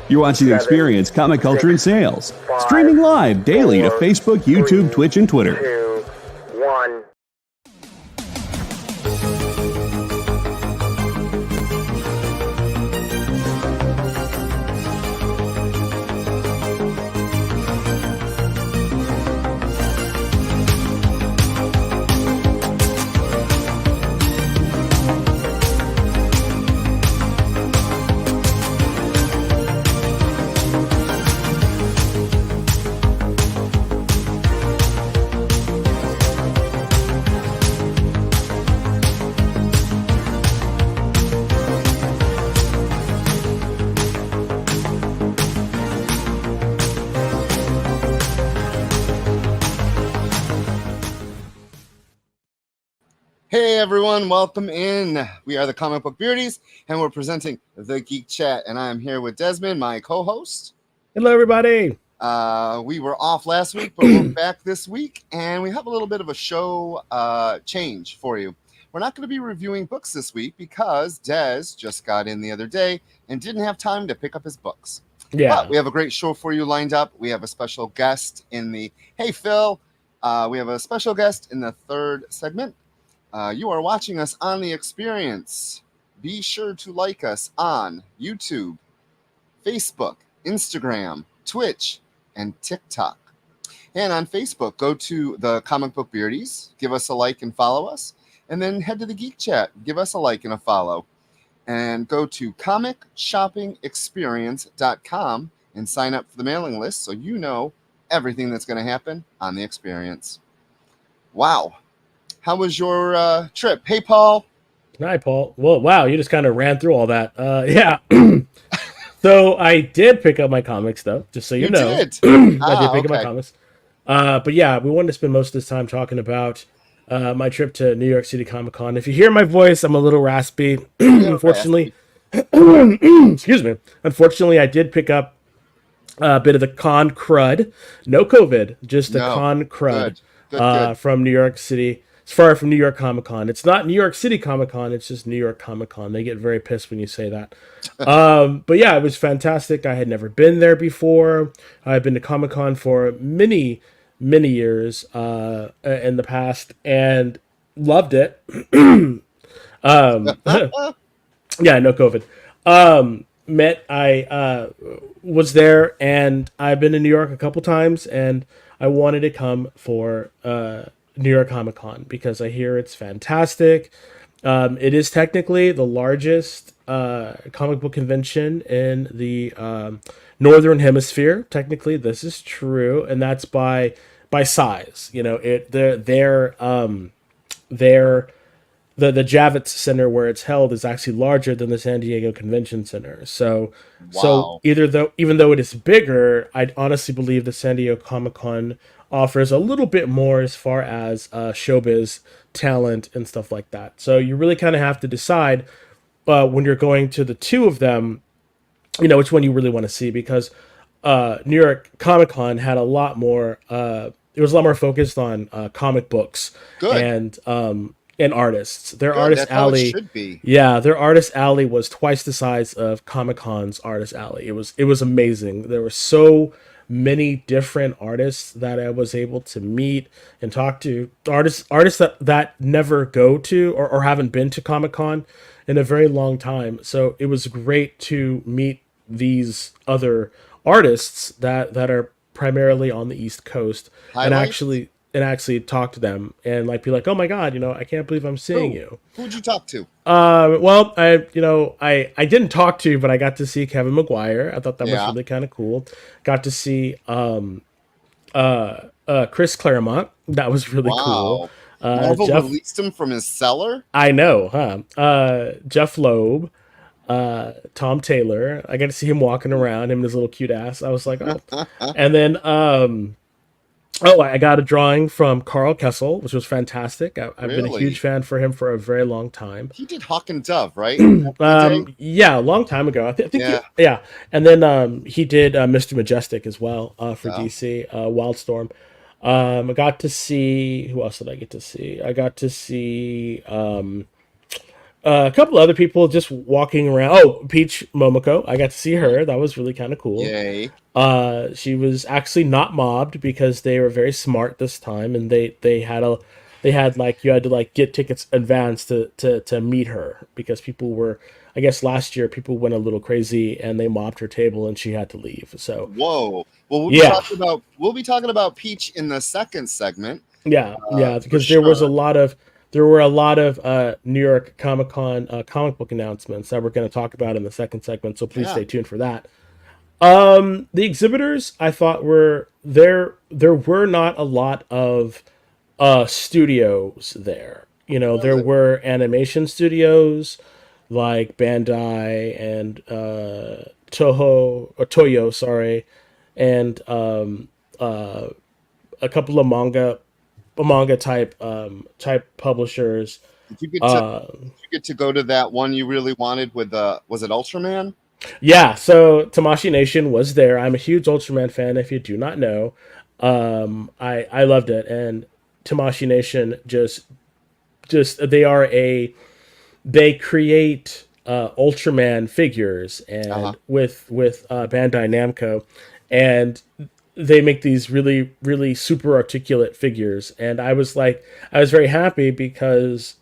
You're watching The Experience, Comic Culture and Sales. Streaming live daily to Facebook, YouTube, Twitch, and Twitter. 2, 1. Hey everyone, welcome in. We are the Comic Book Beardies, and we're presenting the Geek Chat. And I am here with Desmond, my co-host. Hello, everybody. We were off last week, but we're back this week, and we have a little bit of a show change for you. We're not going to be reviewing books this week because Des just got in the other day and didn't have time to pick up his books. Yeah, but we have a great show for you lined up. We have a special guest in the Hey Phil. We have a special guest in the third segment. You are watching us on The Experience. Be sure to like us on YouTube, Facebook, Instagram, Twitch, and TikTok. And on Facebook, go to the Comic Book Beardies, give us a like and follow us, and then head to the Geek Chat, give us a like and a follow. And go to comicshoppingexperience.com and sign up for the mailing list so you know everything that's going to happen on The Experience. Wow. How was your trip? Hey, Paul. Hi, Paul. Well, wow, you just kind of ran through all that. Yeah. So I did pick up my comics, though, just so you know. Did. I did pick up my comics. But yeah, we wanted to spend most of this time talking about my trip to New York City Comic Con. If you hear my voice, I'm a little raspy. Unfortunately, excuse me. Unfortunately, I did pick up a bit of the con crud. No COVID, just the con crud Good. From New York City. As far from New York Comic Con. It's not New York City Comic Con, it's just New York Comic Con. They get very pissed when you say that. But yeah, it was fantastic. I had never been there before. I've been to Comic Con for many years in the past and loved it. Yeah, no COVID. I was there, and I've been to New York a couple times, and I wanted to come for New York Comic Con because I hear it's fantastic. It is technically the largest comic book convention in the Northern Hemisphere. Technically, this is true, and that's by size. You know, the Javits Center where it's held is actually larger than the San Diego Convention Center. So even though it is bigger, I honestly believe the San Diego Comic Con offers a little bit more as far as showbiz talent and stuff like that. So you really kind of have to decide when you're going to the two of them, you know, which one you really want to see, because New York Comic Con had a lot more. It was a lot more focused on comic books and artists. Their artist alley should be. Yeah, their artist alley was twice the size of Comic Con's artist alley. It was amazing. There were so many different artists that I was able to meet and talk to. Artists that never go to or haven't been to Comic Con in a very long time. So it was great to meet these other artists that are primarily on the East Coast and actually talk to them and be like, oh my God, you know, I can't believe I'm seeing you. Who'd you talk to? Well, I didn't talk to, but I got to see Kevin McGuire. I thought that was really kind of cool. Got to see Chris Claremont. That was really cool. Marvel released him from his cellar? I know, huh? Jeff Loeb, Tom Taylor. I got to see him walking around, him and his little cute ass. I was like, oh. And then I got a drawing from Carl Kessel, which was fantastic. I've been a huge fan for him for a very long time. He did Hawk and Dove, right? Yeah, a long time ago. I think yeah. And then he did Mr. Majestic as well for DC, Wildstorm. I got to see, who else did I get to see? I got to see A couple other people just walking around. Oh, Peach Momoko, I got to see her. That was really kind of cool. Yay. She was actually not mobbed because they were very smart this time, and they had like you had to like get tickets advance to meet her because people were. I guess last year people went a little crazy and they mobbed her table and she had to leave. So whoa. Well, yeah, we'll be talking about Peach in the second segment. yeah, because sure. there were a lot of New York Comic Con comic book announcements that we're going to talk about in the second segment. So please stay tuned for that. The exhibitors I thought were there. There were not a lot of studios there. You know, there were animation studios like Bandai and Toyo, sorry, and a couple of manga type publishers. Did you get to go to that one you really wanted with was it Ultraman? Yeah, so Tamashii Nation was there. I'm a huge Ultraman fan. If you do not know, I loved it, and Tamashii Nation just they create Ultraman figures and with Bandai Namco, and they make these really super articulate figures. And I was very happy because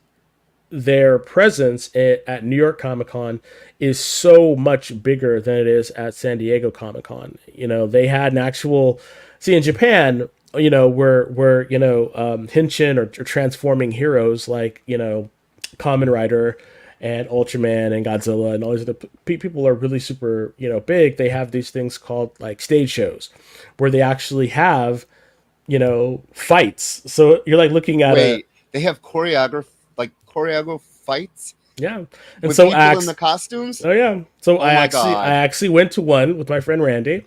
their presence at New York Comic Con is so much bigger than it is at San Diego Comic Con. You know, they had an actual in Japan. You know, where Henshin or transforming heroes like Kamen Rider and Ultraman and Godzilla and all these other people are really super big. They have these things called like stage shows where they actually have fights. So you're like looking at they have choreographed fights. Yeah, and with so people in the costumes. Oh yeah, so I actually went to one with my friend Randy.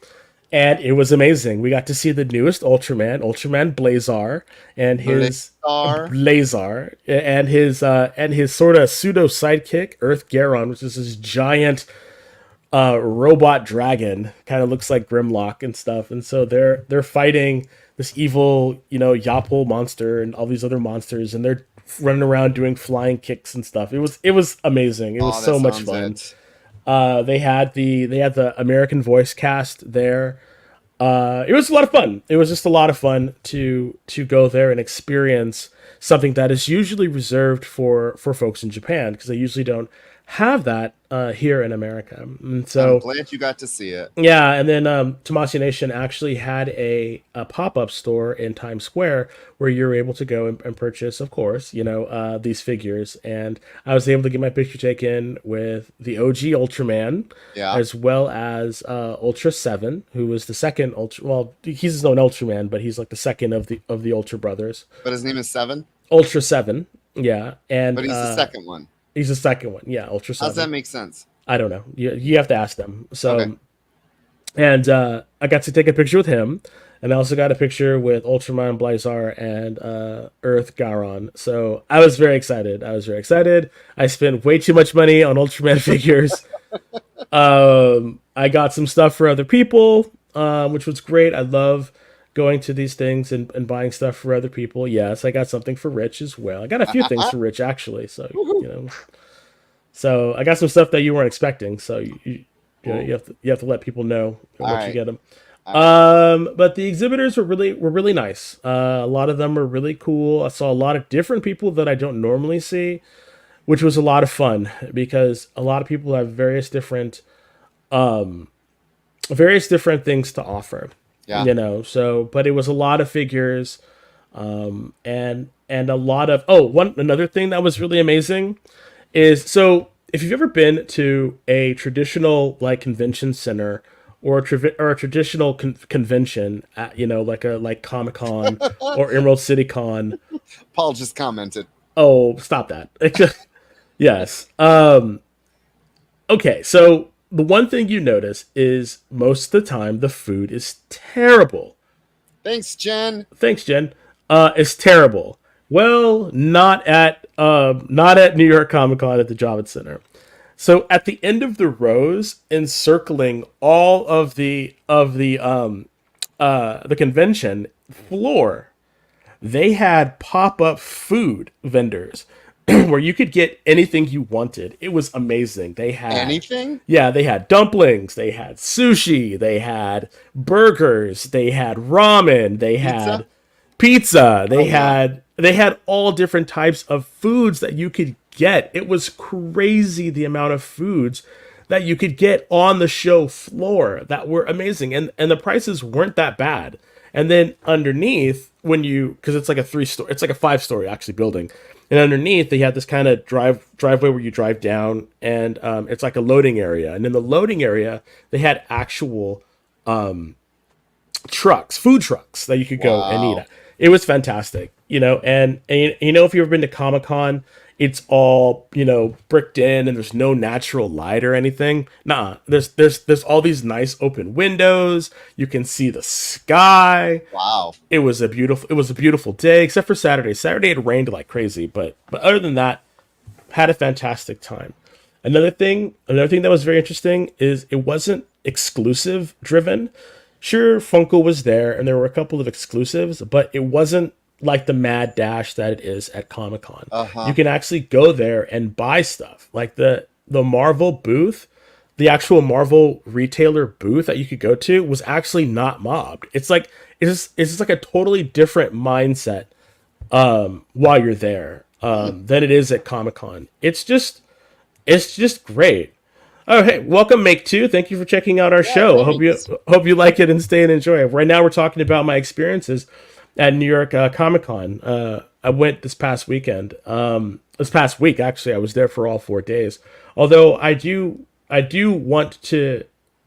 And it was amazing. We got to see the newest Ultraman Blazar, and his Blazar, and his sort of pseudo sidekick, Earth Garon, which is this giant robot dragon, kind of looks like Grimlock and stuff. And so they're fighting this evil, Yapple monster and all these other monsters, and they're running around doing flying kicks and stuff. It was amazing. It was so much fun. They had the American voice cast there. It was a lot of fun. It was just a lot of fun to go there and experience something that is usually reserved for folks in Japan because they usually don't have that here in America. And so I'm glad you got to see it. Yeah, and then Tamashii Nation actually had a pop-up store in Times Square where you're able to go and purchase, of course, these figures. And I was able to get my picture taken with the OG Ultraman, as well as Ultra 7, who was the second Ultra. Well, he's his own Ultraman, but he's like the second of the Ultra brothers. But his name is 7? Ultra 7, yeah. And but he's the second one. He's the second one, yeah, Ultra 7. How does that make sense? I don't know. You have to ask them. So, and I got to take a picture with him, and I also got a picture with Ultraman Blazar and Earth Garon. So I was very excited. I spent way too much money on Ultraman figures. I got some stuff for other people, which was great. I love going to these things and buying stuff for other people. Yes, I got something for Rich as well. I got a few things for Rich actually. So so I got some stuff that you weren't expecting. So you have to let people know once you get them. But the exhibitors were really nice. A lot of them were really cool. I saw a lot of different people that I don't normally see, which was a lot of fun because a lot of people have various different things to offer. Yeah. So but it was a lot of figures, and a lot of another thing that was really amazing is so if you've ever been to a traditional like convention center or a traditional convention at, like Comic-Con or Emerald City Con. Paul just commented. Oh, stop that. Yes. Okay, so the one thing you notice is most of the time the food is terrible. Thanks, Jen. It's terrible. Well, not at New York Comic Con at the Javits Center. So at the end of the rows, encircling all of the convention floor, they had pop-up food vendors. where you could get anything you wanted. It was amazing. They had anything. Yeah, they had dumplings, they had sushi, they had burgers, they had ramen, they had pizza, they had all different types of foods that you could get. It was crazy the amount of foods that you could get on the show floor that were amazing, and the prices weren't that bad. And then underneath, when you, because it's like a it's like a 5-story actually building, and underneath they had this kind of driveway where you drive down, and it's like a loading area. And in the loading area, they had actual food trucks that you could go and eat at. It was fantastic, and if you've ever been to Comic-Con, it's all, bricked in, and there's no natural light or anything. Nah, there's all these nice open windows. You can see the sky. Wow. It was a beautiful day, except for Saturday. Saturday it rained like crazy, but other than that, had a fantastic time. Another thing that was very interesting is it wasn't exclusive driven. Sure, Funko was there, and there were a couple of exclusives, but it wasn't like the mad dash that it is at Comic-Con. You can actually go there and buy stuff. Like the Marvel booth, the actual Marvel retailer booth that you could go to was actually not mobbed. It's just like a totally different mindset while you're there than it is at Comic-Con. It's just great. Oh, hey, welcome, Make Two. Thank you for checking out our show. Hope you like it and stay and enjoy it. Right now, we're talking about my experiences at New York Comic Con. I went this past weekend. This past week, actually, I was there for all 4 days. Although I do want to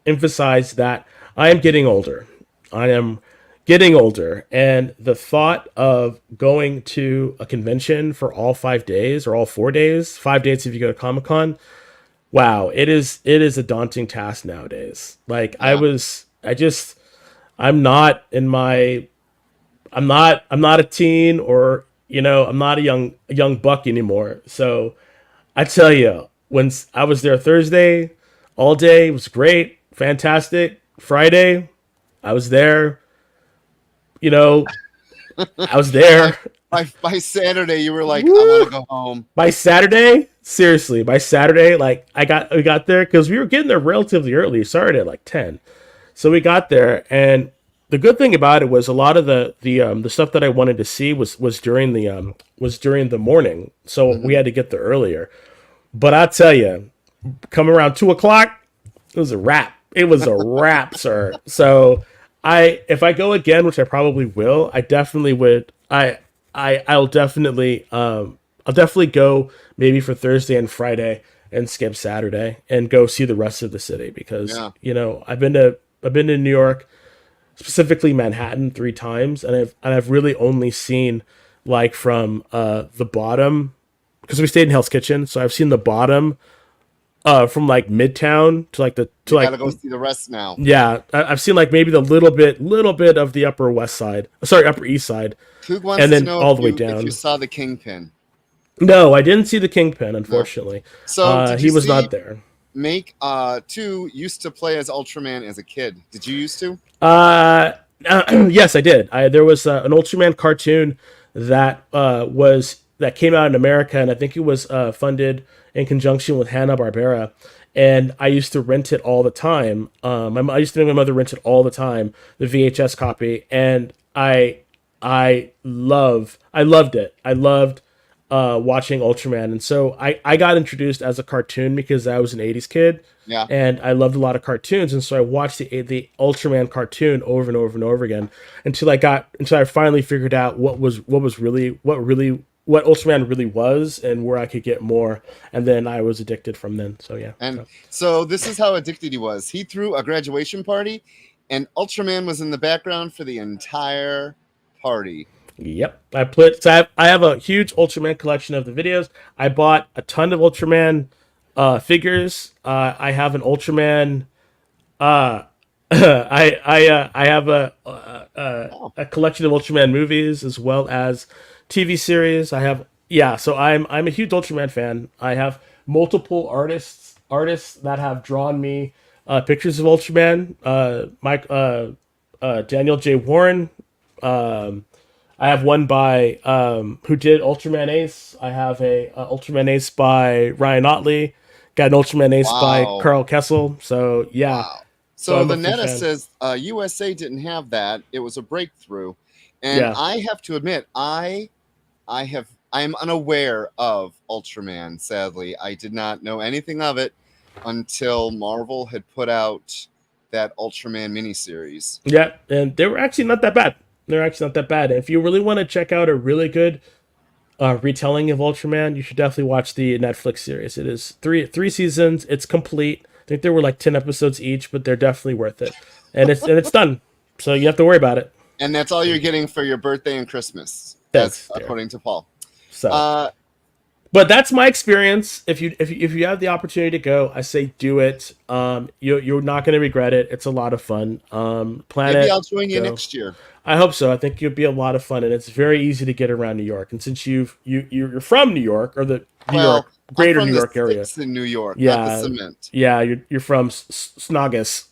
emphasize that I am getting older. I am getting older, and the thought of going to a convention for all 5 days or all 4 days, 5 days if you go to Comic Con. Wow, it is a daunting task nowadays. Like I'm not a teen, or I'm not a young buck anymore. So I tell you, when I was there Thursday all day, it was great, fantastic. Friday, I was there. I was there. By Saturday, you were like, I want to go home. By Saturday, seriously, like we got there because we were getting there relatively early. We started at like 10, so we got there, and the good thing about it was a lot of the stuff that I wanted to see was during the morning, so we had to get there earlier. But I tell you, come around 2:00, it was a wrap. It was a wrap, sir. So if I go again, which I probably will, I definitely would. I'll definitely go maybe for Thursday and Friday and skip Saturday and go see the rest of the city because I've been to New York, specifically Manhattan, 3 times, and I've really only seen like from the bottom, because we stayed in Hell's Kitchen, so I've seen the bottom from like Midtown to like gotta go see the rest now. Yeah, I've seen like maybe the little bit of the Upper East Side. Coog wants and then to know all the way down. if you saw the Kingpin. No, I didn't see the Kingpin, unfortunately. No. So he was not there. Make 2 used to play as Ultraman as a kid. Did you used to? Yes, I did. There was an Ultraman cartoon that came out in America, and I think it was funded in conjunction with Hanna-Barbera. And I used to rent it all the time. I used to make my mother rent it all the time, the VHS copy, and I loved it. I loved watching Ultraman, and so I got introduced as a cartoon because I was an 80s kid. Yeah. And I loved a lot of cartoons, and so I watched the Ultraman cartoon over and over and over again until I finally figured out what Ultraman really was and where I could get more, and then I was addicted from then. So yeah. And so this is how addicted he was. He threw a graduation party, and Ultraman was in the background for the entire party. Yep. I have a huge Ultraman collection of the videos. I bought a ton of Ultraman figures. I have an Ultraman. I have a collection of Ultraman movies as well as TV series. So I'm a huge Ultraman fan. I have multiple artists that have drawn me pictures of Ultraman. Daniel J. Warren, I have one by who did Ultraman Ace. I have a Ultraman Ace by Ryan Otley. Got an Ultraman Ace by Wow. Carl Kessel. So yeah, Wow. so So I'm a the big Netta fan. says USA didn't have that. It was a breakthrough. And Yeah, I have to admit, I am unaware of Ultraman, sadly. I did not know anything of it until Marvel had put out that Ultraman miniseries. yeah, and they were actually not that bad. They're actually not that bad. And if you really want to check out a really good retelling of Ultraman, you should definitely watch the Netflix series. It is three seasons. It's complete. I think there were like 10 episodes each, but they're definitely worth it. And it's done, so you have to worry about it. And that's all you're getting for your birthday and Christmas, as Thanks, dear. according to Paul. So, Uh, but that's my experience. If you have the opportunity to go, I say do it. You're not going to regret it. It's a lot of fun. Plan maybe it. I'll join you Go. next year. I hope so. I think it'll be a lot of fun, and it's very easy to get around New York. And since you're from New York or the New Well, York I'm greater from New the York area, sticks in New York, not the yeah, cement. yeah, you're from Snoggis,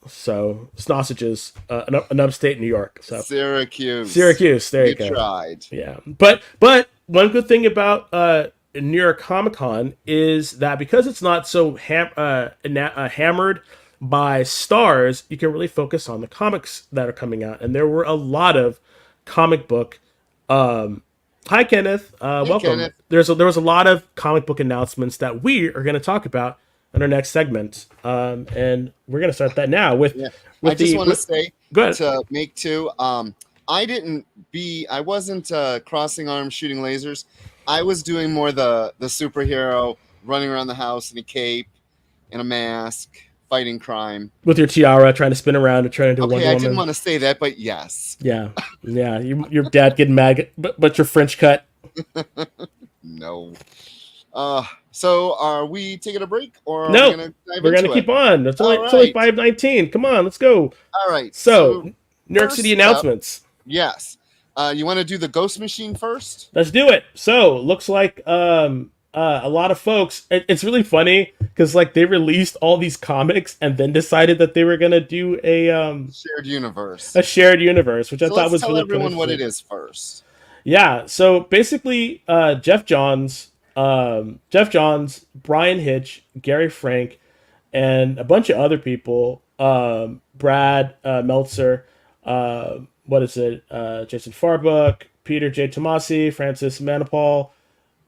so Sausages, an upstate New York. So Syracuse. Syracuse, there you go. Tried. Yeah, but one good thing about New York Comic Con is that because it's not so hammered by stars, you can really focus on the comics that are coming out, and there were a lot of comic book. Hi, Kenneth. Hey, Welcome. Kenneth. There was a lot of comic book announcements that we are going to talk about in our next segment, and we're going to start that now with Yeah. with I just the. want to say Go ahead. to make two. I wasn't crossing arms shooting lasers. I was doing more the superhero running around the house in a cape and a mask, fighting crime. With your tiara, trying to spin around and turn into Okay, Wonder I Woman. didn't want to say that, but yes. Yeah, yeah. Your dad getting mad, but your French cut. No. So are we taking a break or are we No, gonna dive we're gonna into keep it? on. It's only All it's only right. 5:19. Come on, let's go. All right. So, New York City first up, announcements. yes. You want to do the Ghost Machine first? Let's do it. So, looks like a lot of folks. It's really funny because like they released all these comics and then decided that they were gonna do Shared universe. a shared universe, which I So thought let's was tell really everyone what it interesting. is first. Yeah, so basically, Jeff Johns, Brian Hitch, Gary Frank, and a bunch of other people, Brad Meltzer, what is it? Jason Farbuck, Peter J. Tomasi, Francis Manipal,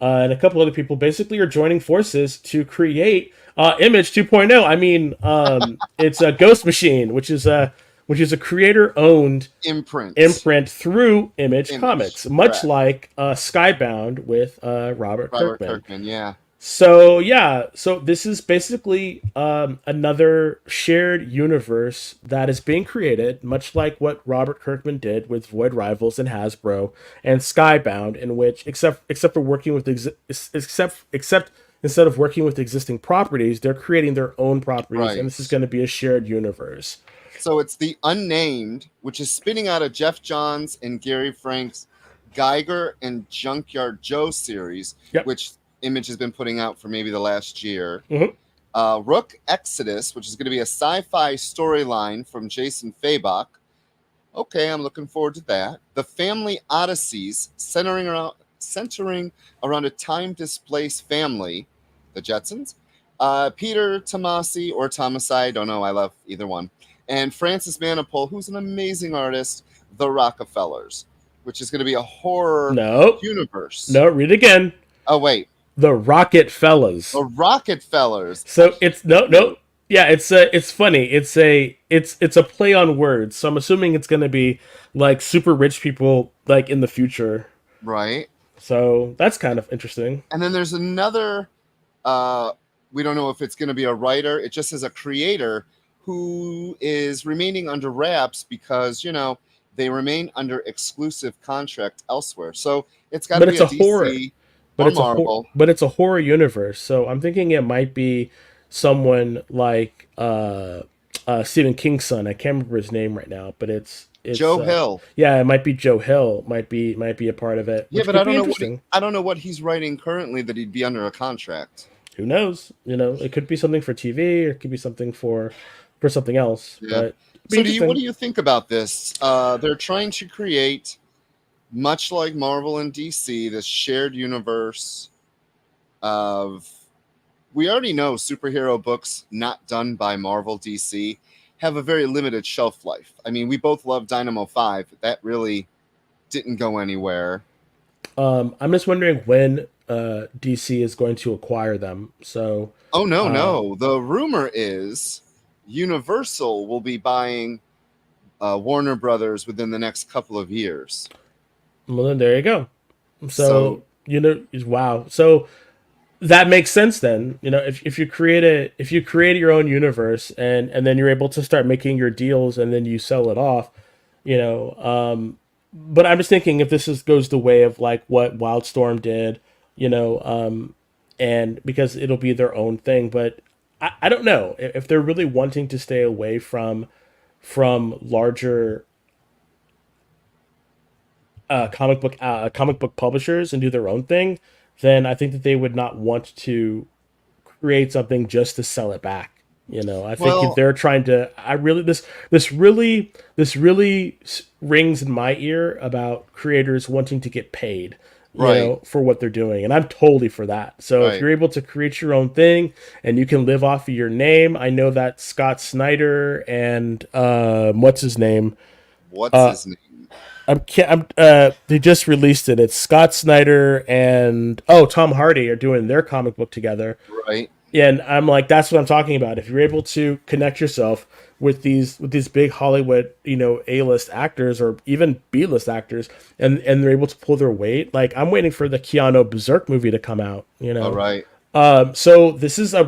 and a couple other people basically are joining forces to create Image 2.0. I mean, it's a Ghost Machine, which is a creator-owned Imprint. imprint through Image Comics, much correct. like Skybound with Robert Robert Kirkman. Kirkman, yeah. So yeah, so this is basically another shared universe that is being created, much like what Robert Kirkman did with Void Rivals and Hasbro and Skybound, in which except for working with except instead of working with existing properties, they're creating their own properties, Right. and this is going to be a shared universe. So it's the Unnamed, which is spinning out of Jeff Johns and Gary Frank's Geiger and Junkyard Joe series, Yep. which Image has been putting out for maybe the last year. Mhm. Rook Exodus, which is going to be a sci-fi storyline from Jason Fabok. Okay, I'm looking forward to that. The Family Odysseys, centering around a time-displaced family, the Jetsons. Peter Tomasi or Tomasi, I don't know. I love either one. And Francis Manipul, who's an amazing artist, The Rockefellers, which is going to be a horror universe. No, read again. Oh, wait. The Rocket Fellas. The Rocket Fellers. So it's no. Yeah, it's funny. It's a play on words. So I'm assuming it's gonna be like super rich people like in the future. Right. So that's kind of interesting. And then there's another. We don't know if it's going to be a writer. It just says a creator who is remaining under wraps because they remain under exclusive contract elsewhere. So it's got to be a DC horror. or Marvel. But it's a horror universe. So I'm thinking it might be someone like Stephen King's son. I can't remember his name right now, but it's Joe Hill. Yeah, it might be Joe Hill. Might be a part of it. Yeah, but I don't know what he's writing currently that he'd be under a contract. Who knows? It could be something for TV, or it could be something for something else. Yeah. But so what do you think about this? They're trying to create much like Marvel and DC, this shared universe of, we already know superhero books not done by Marvel DC have a very limited shelf life. I mean, we both love Dynamo 5. That really didn't go anywhere. I'm just wondering when DC is going to acquire them. So, oh no, the rumor is Universal will be buying Warner Brothers within the next couple of years. Well, then there you go. So wow. So that makes sense then. If you create your own universe and then you're able to start making your deals and then you sell it off, but I'm just thinking if this goes the way of like what Wildstorm did, and because it'll be their own thing. But I don't know if they're really wanting to stay away from larger comic book publishers and do their own thing, then I think that they would not want to create something just to sell it back. I think if they're trying to, this really rings in my ear about creators wanting to get paid, for what they're doing, and I'm totally for that. So if you're able to create your own thing and you can live off of your name, I know that Scott Snyder and what's his name? They just released it. It's Scott Snyder and Tom Hardy are doing their comic book together. Right. And I'm like, that's what I'm talking about. If you're able to connect yourself with these big Hollywood, A-list actors or even B-list actors, and they're able to pull their weight. Like I'm waiting for the Keanu Berserk movie to come out. All right. So this is a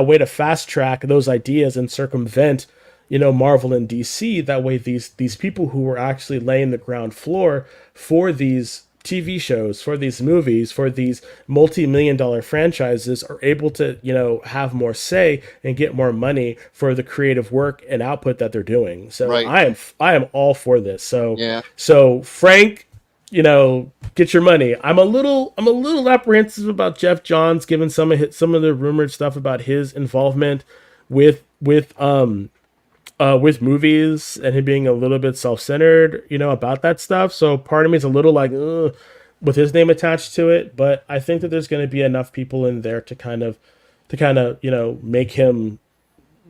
way to fast track those ideas and circumvent Marvel and DC. That way these people who were actually laying the ground floor for these TV shows, for these movies, for these multi-million-dollar franchises are able to, have more say and get more money for the creative work and output that they're doing. So I am all for this. So Frank, get your money. I'm a little apprehensive about Jeff Johns, given some of the rumored stuff about his involvement with movies and him being a little bit self-centered, about that stuff. So part of me is a little like, ugh, with his name attached to it. But I think that there's going to be enough people in there to kind of, make him,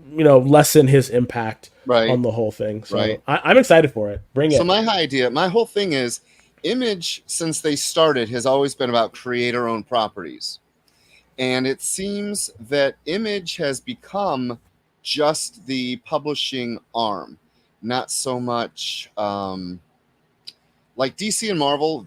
lessen his impact on the whole thing. So I'm excited for it. Bring it. So my whole thing is Image, since they started, has always been about creator-owned properties. And it seems that Image has become just the publishing arm, not so much like DC and Marvel.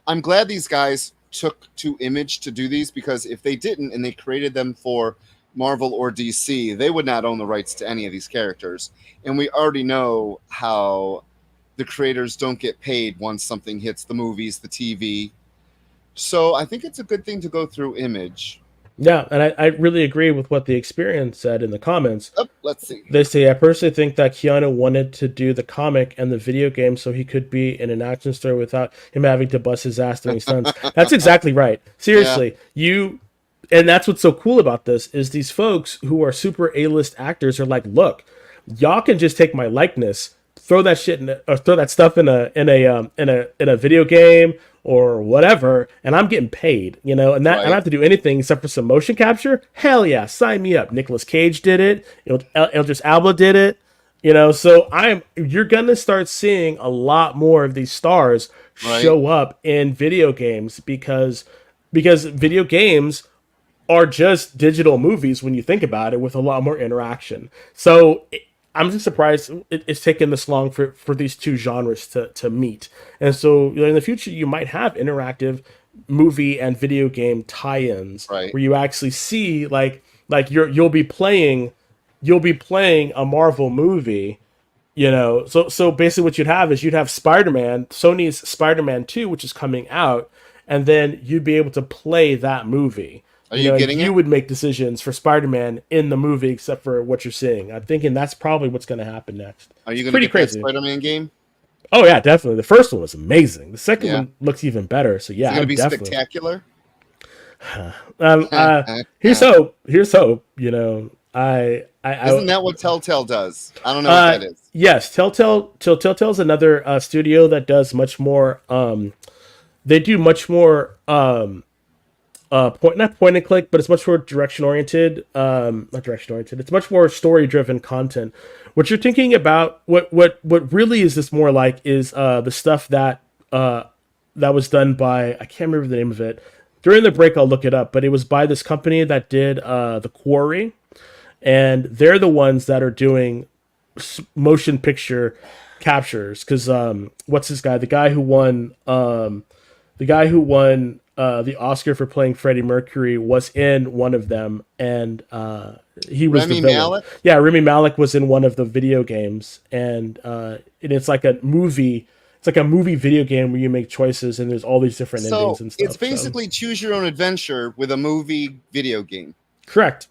I'm glad these guys took to Image to do these, because if they didn't and they created them for Marvel or DC, they would not own the rights to any of these characters. And we already know how the creators don't get paid once something hits the movies, the TV. So I think it's a good thing to go through Image. Yeah, and I really agree with what the Experience said in the comments. Let's see. They say, I personally think that Keanu wanted to do the comic and the video game so he could be in an action story without him having to bust his ass doing stunts. That's exactly right. Seriously, and that's what's so cool about this is these folks who are super A-list actors are like, look, y'all can just take my likeness, throw that stuff in a video game or whatever, and I'm getting paid, and I don't have to do anything except for some motion capture. Hell yeah, sign me up. Nicolas Cage did it. Idris Elba did it. So you're gonna start seeing a lot more of these stars show up in video games because video games are just digital movies when you think about it, with a lot more interaction. So I'm just surprised it's taken this long for these two genres to meet. And so in the future, you might have interactive movie and video game tie-ins where you actually see like you'll be playing a Marvel movie, So basically what you'd have is you'd have Spider-Man, Sony's Spider-Man 2, which is coming out, and then you'd be able to play that movie. Are you getting it? You would make decisions for Spider-Man in the movie, except for what you're seeing. I'm thinking that's probably what's going to happen next. Are you going to get that Spider-Man game? Oh yeah, definitely. The first one was amazing. The second one looks even better. So yeah, it's going to be spectacular. Here's hope. Isn't that what Telltale does? I don't know what that is. Yes, Telltale's another studio that does much more. They do much more not point and click, but it's much more direction oriented. Not direction oriented. It's much more story driven content. What you're thinking about, what really is this more like is the stuff that was done by, I can't remember the name of it. During the break, I'll look it up, but it was by this company that did The Quarry, and they're the ones that are doing motion picture captures. Because what's this guy? The guy who won the Oscar for playing Freddie Mercury was in one of them, and he was Rami the villain. Malek? Yeah, Rami Malek was in one of the video games, and it's like a movie. It's like a movie video game where you make choices, and there's all these different endings and stuff. It's basically choose your own adventure with a movie video game. Correct.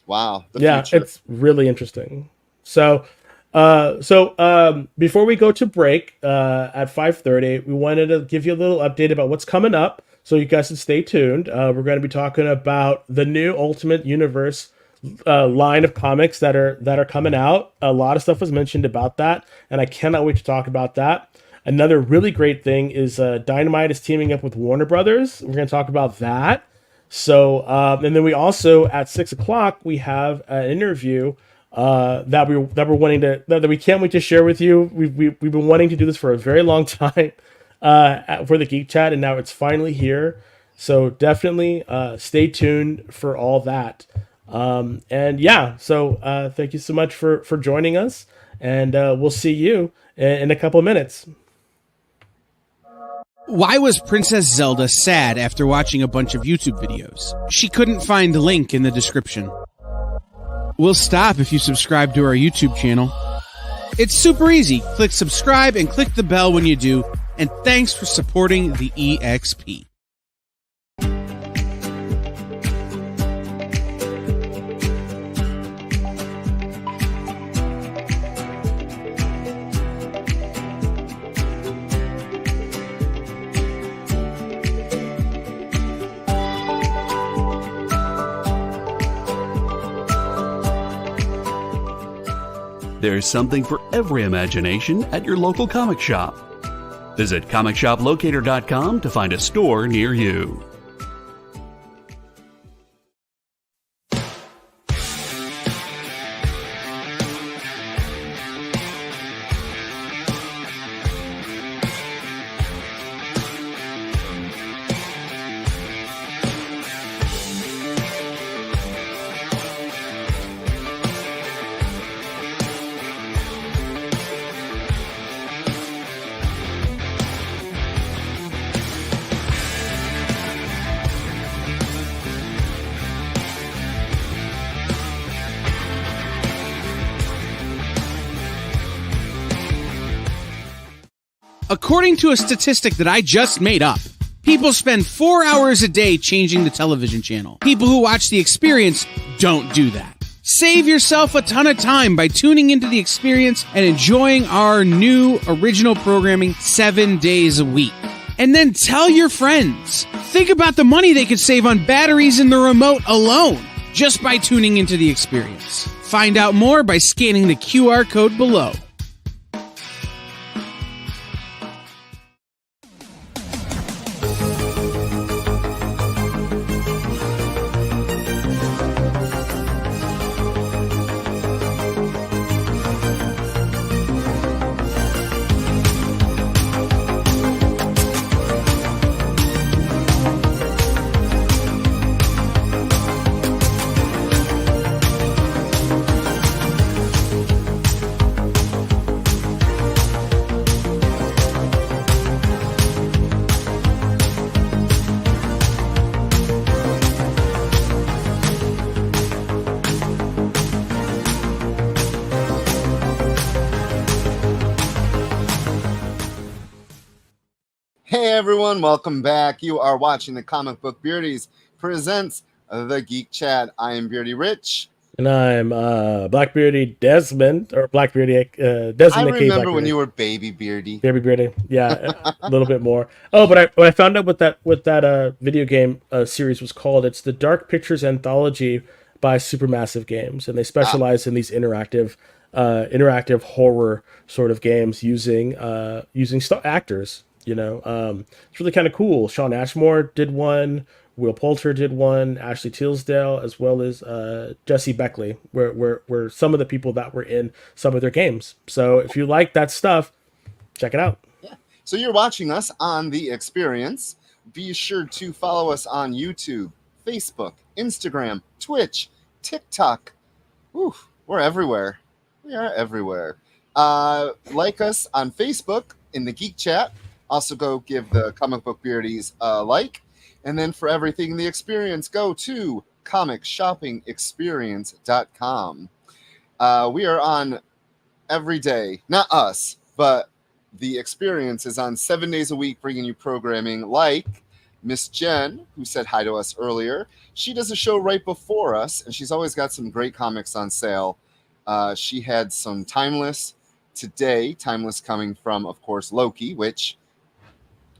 Wow. Future. It's really interesting. So before we go to break at 5:30, we wanted to give you a little update about what's coming up, so you guys can stay tuned. We're going to be talking about the new Ultimate Universe line of comics that are coming out. A lot of stuff was mentioned about that, and I cannot wait to talk about that. Another really great thing is Dynamite is teaming up with Warner Brothers. We're going to talk about that. So, and then we also at 6:00 we have an interview that we can't wait to share with you. We've been wanting to do this for a very long time for the Geek Chat, and now it's finally here. So definitely stay tuned for all that. And yeah, so thank you so much for joining us, and we'll see you in a couple of minutes. Why was Princess Zelda sad after watching a bunch of YouTube videos? She couldn't find the link in the description. We'll stop if you subscribe to our YouTube channel. It's super easy. Click subscribe and click the bell when you do. And thanks for supporting the EXP. There's something for every imagination at your local comic shop. Visit comicshoplocator.com to find a store near you. According to a statistic that I just made up, people spend 4 hours a day changing the television channel. People who watch The Experience don't do that. Save yourself a ton of time by tuning into The Experience and enjoying our new original programming 7 days a week. And then tell your friends. Think about the money they could save on batteries in the remote alone just by tuning into The Experience. Find out more by scanning the QR code below. Hey everyone, welcome back. You are watching the Comic Book Beardies presents the Geek Chat. I am Beardy Rich. And I'm Blackbeardy Desmond, or Blackbeardy Desmond. I remember when you were Baby Beardy. Baby Beardy, yeah, a little bit more. Oh, but I found out what that video game series was called. It's the Dark Pictures Anthology by Supermassive Games, and they specialize in these interactive horror sort of games using actors. It's really kind of cool. Sean Ashmore did one. Will Poulter did one. Ashley Tisdale, as well as Jesse Beckley, were some of the people that were in some of their games. So if you like that stuff, check it out. Yeah. So you're watching us on The Experience. Be sure to follow us on YouTube, Facebook, Instagram, Twitch, TikTok. Oof, we're everywhere. We are everywhere. Like us on Facebook in the Geek Chat. Also go give the Comic Book Beardies a like. And then for everything The Experience, go to comicshoppingexperience.com. We are on every day. Not us, but The Experience is on 7 days a week, bringing you programming like Miss Jen, who said hi to us earlier. She does a show right before us, and she's always got some great comics on sale. She had some Timeless today. Timeless coming from, of course, Loki, which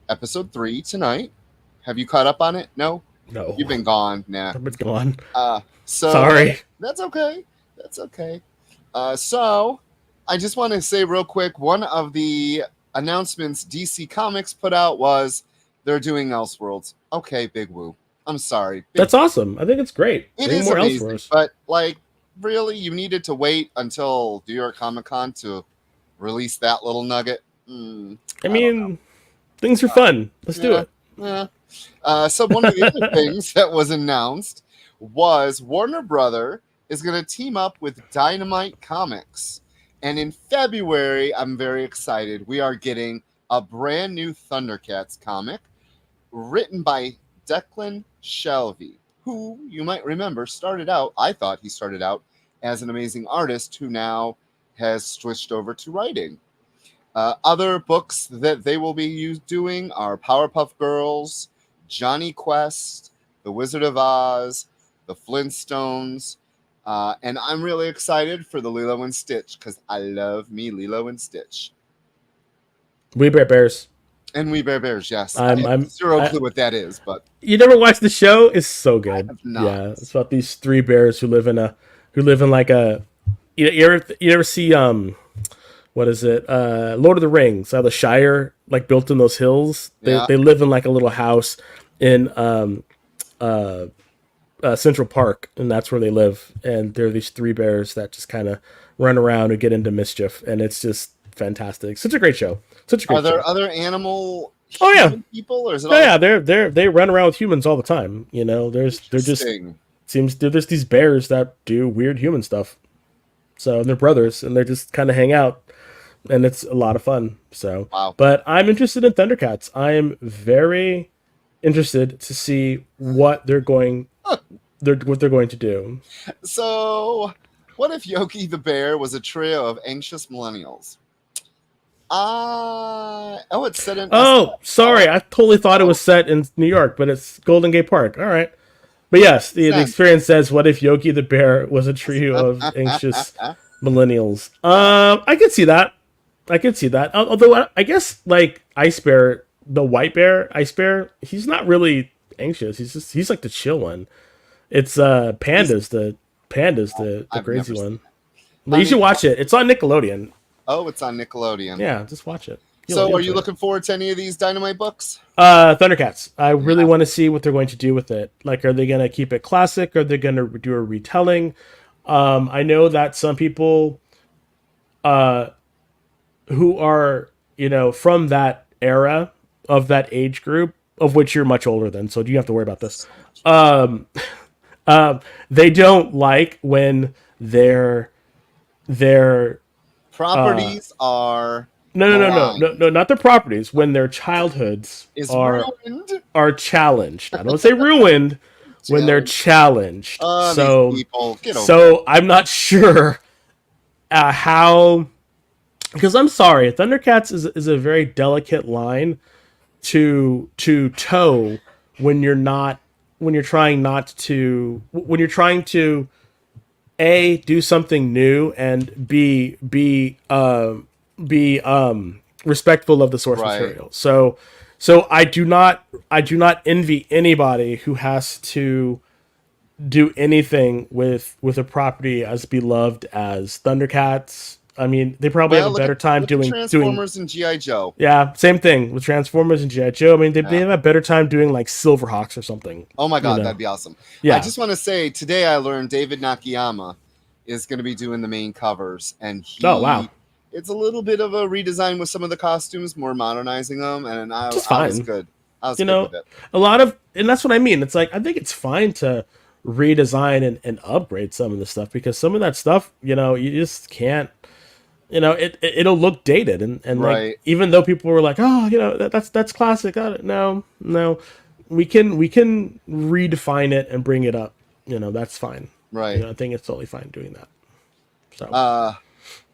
episode 3 tonight. Have you caught up on it? No? No. You've been gone. Nah. I've been gone. So sorry. That's okay. That's okay. So I just want to say real quick, one of the announcements DC Comics put out was they're doing Elseworlds. Okay, big woo. I'm sorry. That's awesome. I think it's great. It is more amazing, but like, really, you needed to wait until New York Comic Con to release that little nugget? I mean, things are fun. Let's do it. Yeah. So one of the other things that was announced was Warner Brother is going to team up with Dynamite Comics. And in February, I'm very excited. We are getting a brand new Thundercats comic written by Declan Shalvey, who you might remember I thought he started out as an amazing artist who now has switched over to writing. Other books that they will be doing are Powerpuff Girls, Johnny Quest, The Wizard of Oz, The Flintstones, and I'm really excited for the Lilo and Stitch because I love me Lilo and Stitch. We Bear Bears. And We Bear Bears, yes. I'm zero clue what that is, but you never watched the show? It's so good. I have not. Yeah, it's about these 3 bears who live in like a. You ever see what is it? Lord of the Rings. How the Shire like built in those hills. They live in like a little house in Central Park, and that's where they live. And there are these 3 bears that just kind of run around and get into mischief, and it's just fantastic. Such a great show. Are there other animal people, or is it? They run around with humans all the time. There's these bears that do weird human stuff. So they're brothers, and they just kind of hang out, and it's a lot of fun. So, wow. But I'm interested in Thundercats. I am very interested to see what they're going to do. So, what if Yogi the Bear was a trio of anxious millennials? It's set in. Sorry, I totally thought it was set in New York, but it's Golden Gate Park. All right. But yes, the experience says, what if Yogi the Bear was a trio of anxious millennials? I could see that. Although I guess like Ice Bear, the white bear, Ice Bear, he's not really anxious. He's like the chill one. It's Panda's the crazy one. But you should watch it. It's on Nickelodeon. Oh, it's on Nickelodeon. Yeah, just watch it. Are you looking forward to any of these Dynamite books? Thundercats. I really want to see what they're going to do with it. Like, are they going to keep it classic? Are they going to do a retelling? I know that some people who are, from that era, of that age group, of which you're much older than, so you have to worry about this. They don't like when their properties are... No, not their properties. When their childhoods are challenged. I don't say ruined. When they're challenged. So I'm not sure how. Because I'm sorry, Thundercats is a very delicate line to toe when you're trying to A, do something new, and B, be respectful of the source material. So I do not envy anybody who has to do anything with a property as beloved as Thundercats. I mean, they probably have a better time doing Transformers and GI Joe. Yeah, same thing with Transformers and GI Joe. I mean, they have a better time doing like Silverhawks or something. Oh my god, that'd be awesome. Yeah. I just want to say today I learned David Nakayama is going to be doing the main covers, and it's a little bit of a redesign with some of the costumes, more modernizing them, and I was good. I was good with it. A lot of, and that's what I mean. It's like I think it's fine to redesign and upgrade some of the stuff, because some of that stuff, you just can't. It'll look dated, and right. Like, even though people were like, oh, that's classic. No, we can redefine it and bring it up. That's fine. Right. I think it's totally fine doing that. So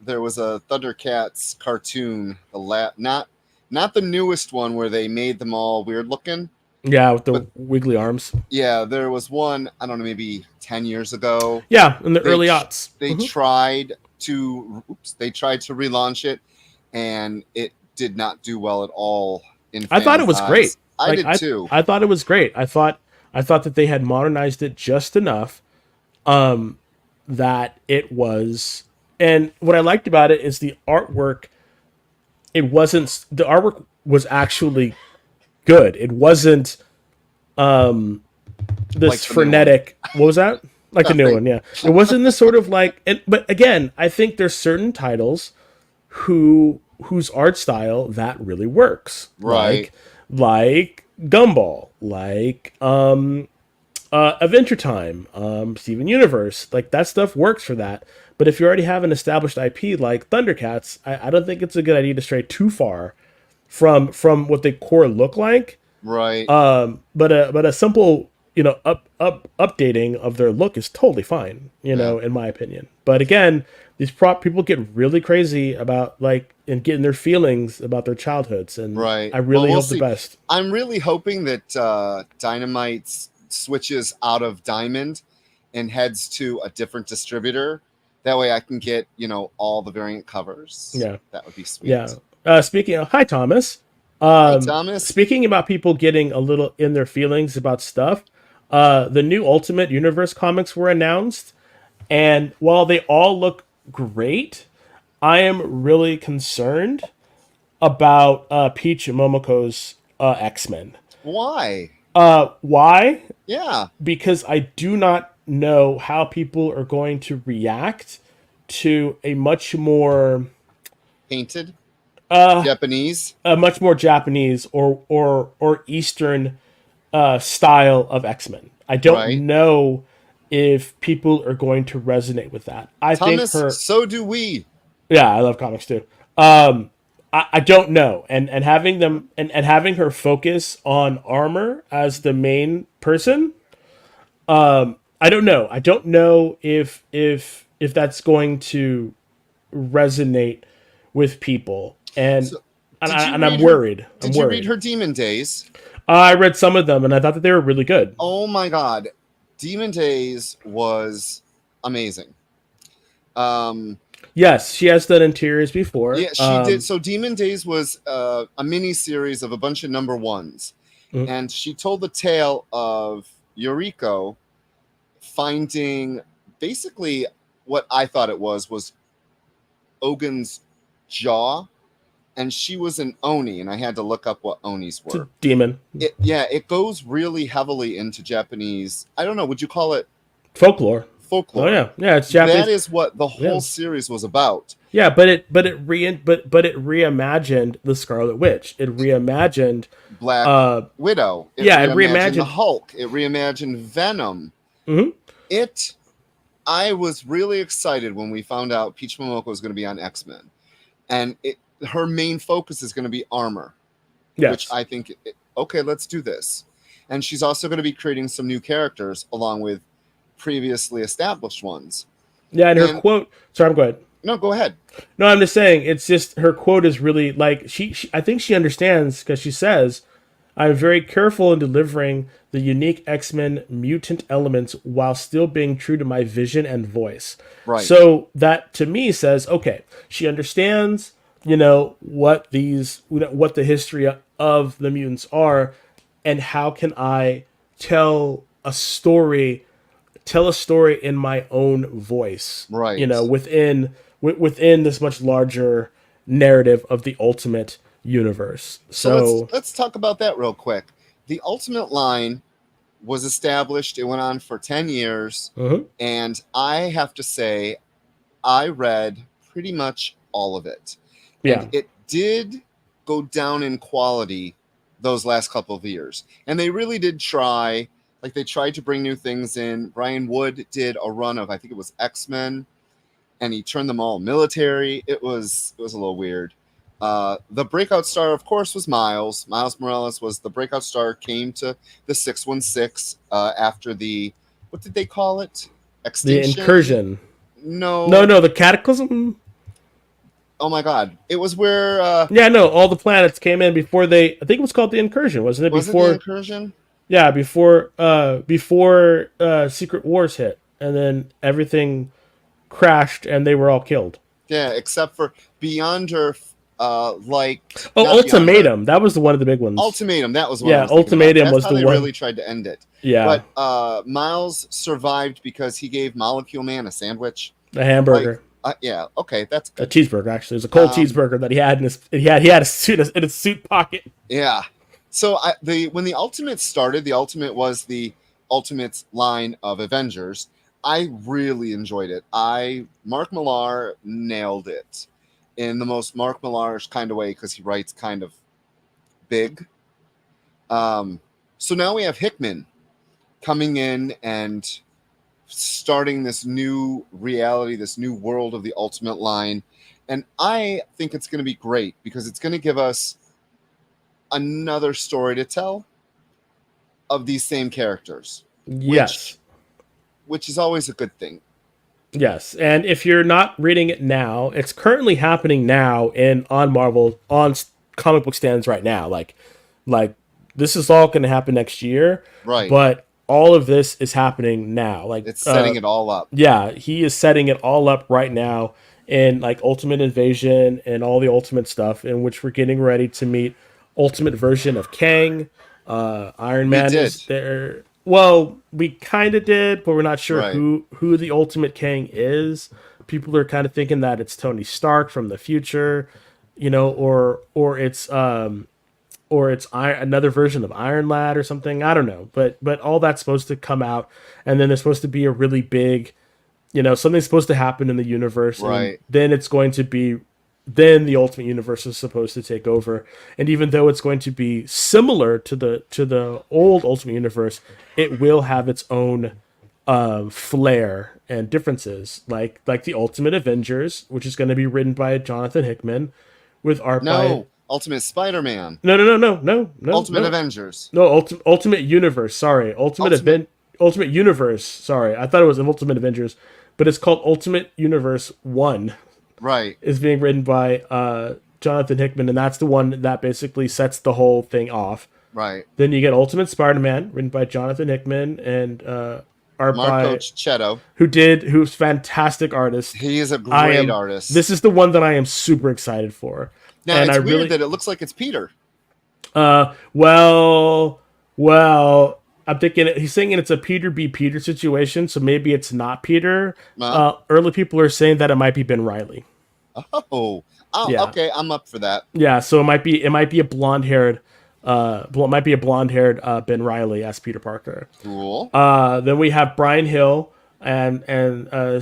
there was a Thundercats cartoon, not the newest one where they made them all weird looking. Yeah, with the wiggly arms. Yeah, there was one, I don't know, maybe 10 years ago. Yeah, in the early aughts. They tried to relaunch it, and it did not do well at all. I thought it was great. I did too. I thought it was great. I thought that they had modernized it just enough that it was, and what I liked about it is the artwork. The artwork was actually good. It wasn't this like frenetic. What was that? Like the new one, yeah. It wasn't this sort of like, but again, I think there's certain titles whose art style that really works, right? Like Gumball, like Adventure Time, Steven Universe, like that stuff works for that. But if you already have an established IP like Thundercats, I don't think it's a good idea to stray too far from what the core look like, right? But a simple updating of their look is totally fine, in my opinion. But again, these people get really crazy about and getting their feelings about their childhoods, and right. I really hope the best. I'm really hoping that Dynamite switches out of Diamond and heads to a different distributor. That way I can get, all the variant covers. Yeah. That would be sweet. Yeah. Speaking of, hi, Thomas. Hi, Thomas. Speaking about people getting a little in their feelings about stuff, the new Ultimate Universe comics were announced, and while they all look great, I am really concerned about Peach and Momoko's X-Men. Why? Why? Yeah. Because I do not know how people are going to react to a much more painted Japanese, a much more Japanese or Eastern style of X-Men. I don't know if people are going to resonate with that. So do we. Yeah, I love comics too. I don't know, and having them and having her focus on armor as the main person. I don't know. I don't know if that's going to resonate with people, and I'm worried. Did you read her Demon Days? I read some of them, and I thought that they were really good. Oh my god, Demon Days was amazing. Yes, she has done interiors before. Yeah, she did. So Demon Days was a mini series of a bunch of number ones, and she told the tale of Yuriko finding basically what I thought it was Ogun's jaw, and she was an Oni, and I had to look up what Onis were. It's a demon. It goes really heavily into Japanese. I don't know. Would you call it folklore? Folklore. Oh yeah, it's Japanese. That is what the whole series was about. Yeah, but it reimagined the Scarlet Witch. It reimagined Black Widow. It reimagined the Hulk. It reimagined Venom. Mm-hmm. I was really excited when we found out Peach Momoko was going to be on X-Men, and her main focus is going to be armor. Yes. Which I think, okay, let's do this. And she's also going to be creating some new characters along with previously established ones. Yeah, and her quote. Sorry, go ahead. No, go ahead. No, I'm just saying. It's just her quote is really like she I think she understands, because she says, "I'm very careful in delivering the unique X-Men mutant elements while still being true to my vision and voice." Right. So that to me says, okay, she understands, what the history of the mutants are, and how can I tell a story tell a story in my own voice, Right. you know, within this much larger narrative of the Ultimate universe. So let's talk about that real quick. The Ultimate line was established. It went on for 10 years. And I have to say, I read pretty much all of it. Yeah. And it did go down in quality those last couple of years. And they really did try. Like, they tried to bring new things in. Brian Wood did a run of, I think it was X-Men, and he turned them all military. It was a little weird. The breakout star, of course, was Miles. Miles Morales was the breakout star, came to the 616 after the, what did they call it? Extinction? The incursion. No, the cataclysm. Oh my God! It was where. All the planets came in before they. I think it was called the incursion, wasn't it? Was it the incursion? Yeah, before Secret Wars hit, and then everything crashed, and they were all killed. Yeah, except for Beyond Earth, Ultimatum. That was one of the big ones. Ultimatum. That was one. Yeah, Ultimatum was the one. They one. really tried to end it. Yeah. But Miles survived because he gave Molecule Man a sandwich, a hamburger. Yeah. Okay, that's good. A cheeseburger. Actually, it was a cold cheeseburger that he had in his. He had a suit in his suit pocket. Yeah. So when the Ultimate started, the Ultimate was the Ultimate line of Avengers. I really enjoyed it. Mark Millar nailed it in the most Mark Millar-ish kind of way, because he writes kind of big. So now we have Hickman coming in and starting this new reality, this new world of the Ultimate line. And I think it's going to be great, because it's going to give us another story to tell of these same characters. Yes. Which is always a good thing. Yes, and if you're not reading it now, it's currently happening now on Marvel, on comic book stands right now. Like this is all going to happen next year. Right. But all of this is happening now. Like, it's setting it all up. Yeah, he is setting it all up right now in like Ultimate Invasion and all the Ultimate stuff, in which we're getting ready to meet Ultimate version of Kang. Iron Man is there. Well, we kind of did, but we're not sure who the Ultimate Kang is. People are kind of thinking that it's Tony Stark from the future, you know, or it's another version of Iron Lad or something. I don't know, but all that's supposed to come out, and then there's supposed to be a really big, you know, something's supposed to happen in the universe, right? And then it's going to be. Then the Ultimate Universe is supposed to take over, and even though it's going to be similar to the old Ultimate Universe, it will have its own flair and differences, like the Ultimate Avengers, which is going to be written by Jonathan Hickman, with art by Ultimate Spider-Man. No. Ultimate Avengers. No, Ultimate Universe. Sorry, Ultimate Universe. Sorry, I thought it was Ultimate Avengers, but it's called Ultimate Universe 1. Right. Is being written by Jonathan Hickman, and that's the one that basically sets the whole thing off. Right. Then you get Ultimate Spider-Man, written by Jonathan Hickman, and art Marco Checchetto, who's fantastic artist. He is a great artist. This is the one that I am super excited for. Now, and it's weird that it looks like it's Peter. Well, I'm thinking he's saying it's a Peter be Peter situation, so maybe it's not Peter. Early people are saying that it might be Ben Reilly. Yeah. Okay, I'm up for that. Yeah, so it might be a blonde-haired Ben Reilly as Peter Parker. Cool. Then we have Brian Hill and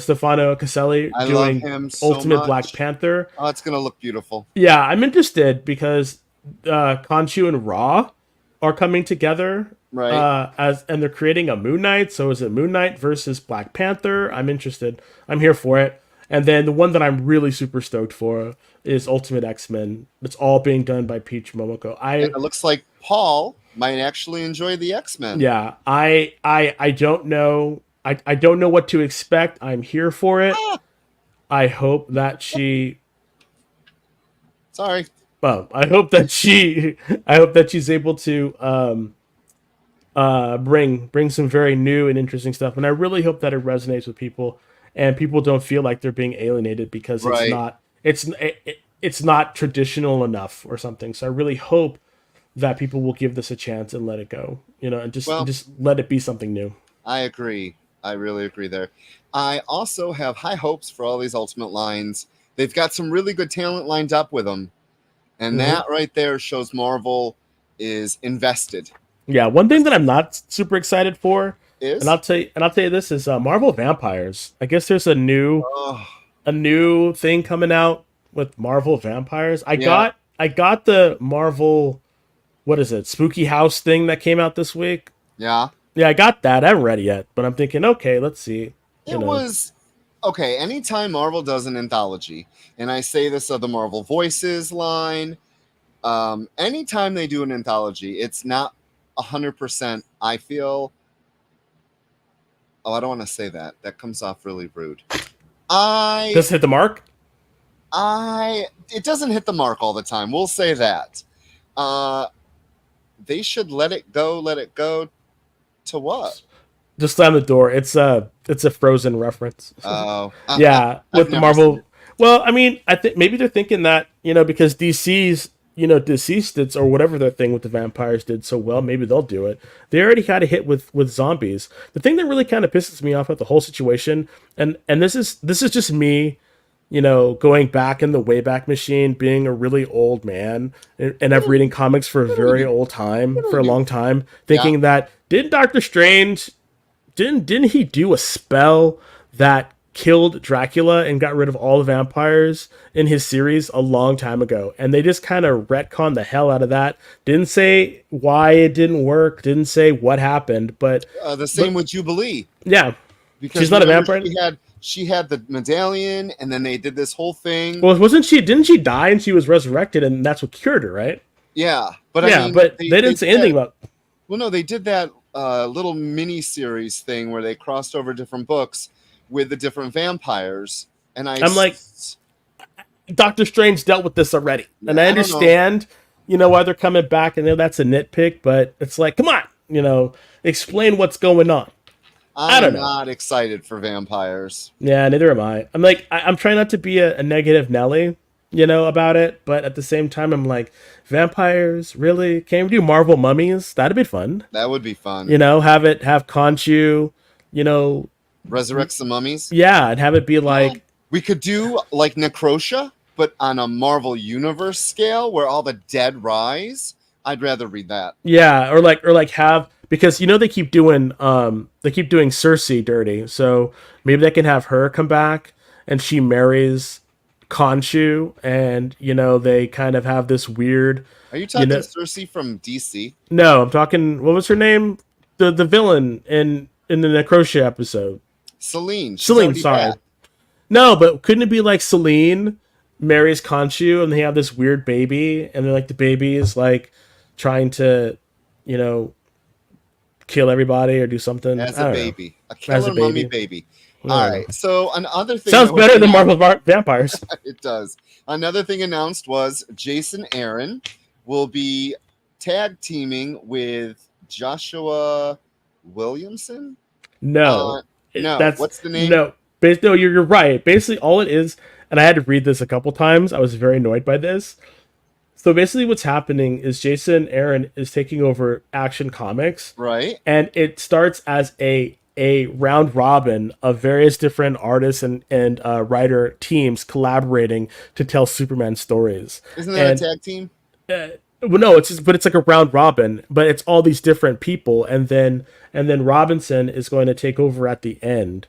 Stefano Caselli doing Ultimate Black Panther. Oh, it's gonna look beautiful. Yeah, I'm interested because Khonshu and Ra are coming together. Right. And they're creating a Moon Knight. So is it Moon Knight versus Black Panther? I'm interested. I'm here for it. And then the one that I'm really super stoked for is Ultimate X-Men. It's all being done by Peach Momoko. And it looks like Paul might actually enjoy the X-Men. Yeah. I don't know. I don't know what to expect. I'm here for it. I hope that she. Sorry. Well, I hope that she's able to bring some very new and interesting stuff, and I really hope that it resonates with people and people don't feel like they're being alienated because it's not traditional enough or something. So I really hope that people will give this a chance and let it go, you know, and just let it be something new. I agree. I really agree there. I also have high hopes for all these Ultimate lines. They've got some really good talent lined up with them. And that right there shows Marvel is invested. Yeah, one thing that I'm not super excited for, Is? and I'll tell you this is Marvel Vampires. I guess there's a new thing coming out with Marvel Vampires. I got the Marvel, what is it, Spooky House thing that came out this week. Yeah. Yeah, I got that. I haven't read it yet, but I'm thinking, okay, let's see. Was okay. Anytime Marvel does an anthology, and I say this of the Marvel Voices line, anytime they do an anthology, it's not 100%. I feel. Oh, I don't want to say that. That comes off really rude. Does it hit the mark? It doesn't hit the mark all the time. We'll say that. They should let it go. Let it go. To what? Just slam the door. It's a Frozen reference. Oh, yeah, with the Marvel. Well, I mean, I think maybe they're thinking that because DC's Deceased or whatever their thing with the vampires did so well, maybe they'll do it. They already had a hit with zombies. The thing that really kind of pisses me off about the whole situation, and this is just me, going back in the Wayback Machine, being a really old man, and I've reading comics for a very old time, for a long time, thinking that didn't Doctor Strange, didn't he do a spell that killed Dracula and got rid of all the vampires in his series a long time ago? And they just kind of retconned the hell out of that. Didn't say why it didn't work, didn't say what happened, but the same with Jubilee. Yeah, because she's not a vampire. She had the medallion, and then they did this whole thing. Well, didn't she die and she was resurrected, and that's what cured her, right? Yeah, but I mean, but they didn't say anything about. Well, no, they did that little mini series thing where they crossed over different books with the different vampires, and I'm like, Doctor Strange dealt with this already, and I understand, why they're coming back, and that's a nitpick, but it's like, come on, explain what's going on. I don't know. I'm not excited for vampires. Yeah, neither am I. I'm like, I'm trying not to be a negative Nelly, about it, but at the same time, I'm like, vampires, really? Can't we do Marvel mummies? That'd be fun. That would be fun. Have Khonshu, resurrect some mummies. Yeah, and have it be like we could do like Necrotia, but on a Marvel Universe scale where all the dead rise. I'd rather read that. Yeah, or like have, because they keep doing Cersei dirty, so maybe they can have her come back and she marries Khonshu, and they kind of have this weird. Are you talking Cersei from DC? No, I'm talking. What was her name? The villain in the Necrotia episode. Selene, sorry. Bad. No, but couldn't it be like Selene marries Khonshu and they have this weird baby, and they're like, the baby is like trying to, kill everybody or do something as a baby, a killer mummy baby. All right. So another thing sounds better than Marvel Vampires. It does. Another thing announced was Jason Aaron will be tag teaming with Joshua Williamson. No, what's the name? No, you're right. Basically, all it is, and I had to read this a couple times. I was very annoyed by this. So basically, what's happening is Jason Aaron is taking over Action Comics, right? And it starts as a round robin of various different artists and writer teams collaborating to tell Superman stories. Isn't that a tag team? Well, no, it's like a round robin, but it's all these different people, and then Robinson is going to take over at the end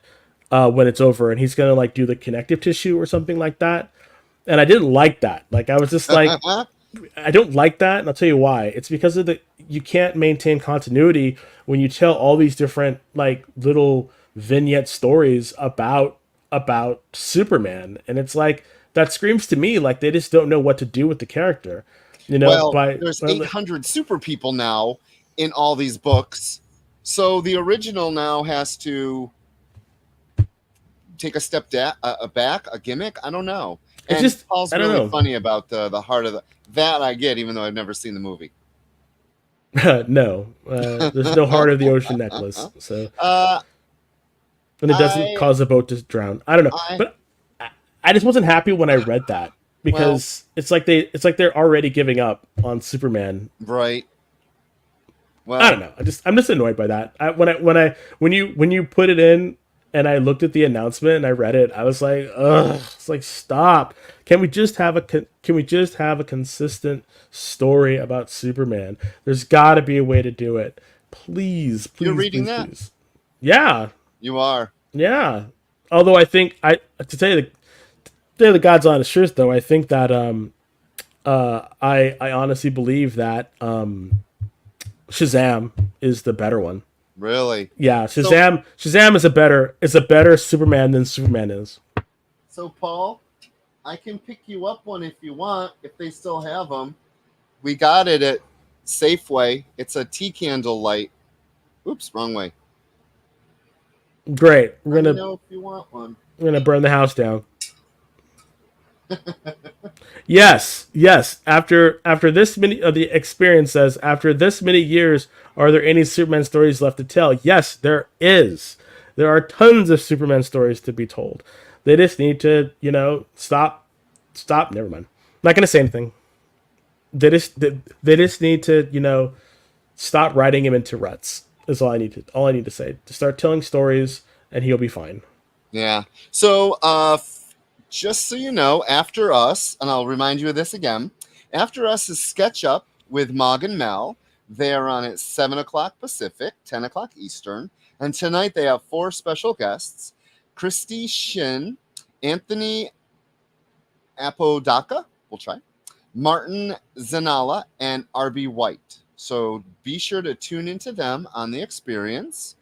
when it's over, and he's going to do the connective tissue or something like that. And I didn't like that. I was just like, I don't like that, and I'll tell you why. It's because of you can't maintain continuity when you tell all these different little vignette stories about Superman, and it's like that screams to me like they just don't know what to do with the character. There's 800 super people now in all these books, so the original now has to take a step back, a gimmick. I don't know. And it's just Paul's really funny about the heart of that. I get, even though I've never seen the movie. No, there's no heart of the ocean necklace. So, and it doesn't cause a boat to drown. I don't know, but I just wasn't happy when I read that because it's like they're already giving up on Superman, right? Well, I don't know. I'm just annoyed by that. When you put it in and I looked at the announcement and I read it, I was like, ugh. It's like, stop. Can we just have a consistent story about Superman? There's got to be a way to do it. Please, you're please, reading please, that? please. Yeah, You are. yeah. Although I think to tell you the God's honest truth, though, I think that I honestly believe that Shazam is the better one. Really? Yeah, So, Shazam is a better Superman than Superman is. so Paul, I can pick you up one if you want, if they still have them. We got it at Safeway. It's a tea candle light. Oops, wrong way. Great. Let me know if you want one. We're gonna burn the house down. Yes, yes. After this many of the experience says, after this many years, are there any Superman stories left to tell? Yes, there is. There are tons of Superman stories to be told. They just need to, stop. Never mind. I'm not gonna say anything. They just need to, stop writing him into ruts. Is all I need to say. To start telling stories, and he'll be fine. Yeah. So, just so you know, after us, and I'll remind you of this again, after us is Sketch Up with Mog and Mel. They are on at 7 o'clock Pacific, 10 o'clock Eastern. And tonight they have 4 special guests: Christy Shin, Anthony Apodaca, we'll try, Martin Zanala, and RB White. So be sure to tune into them on the experience.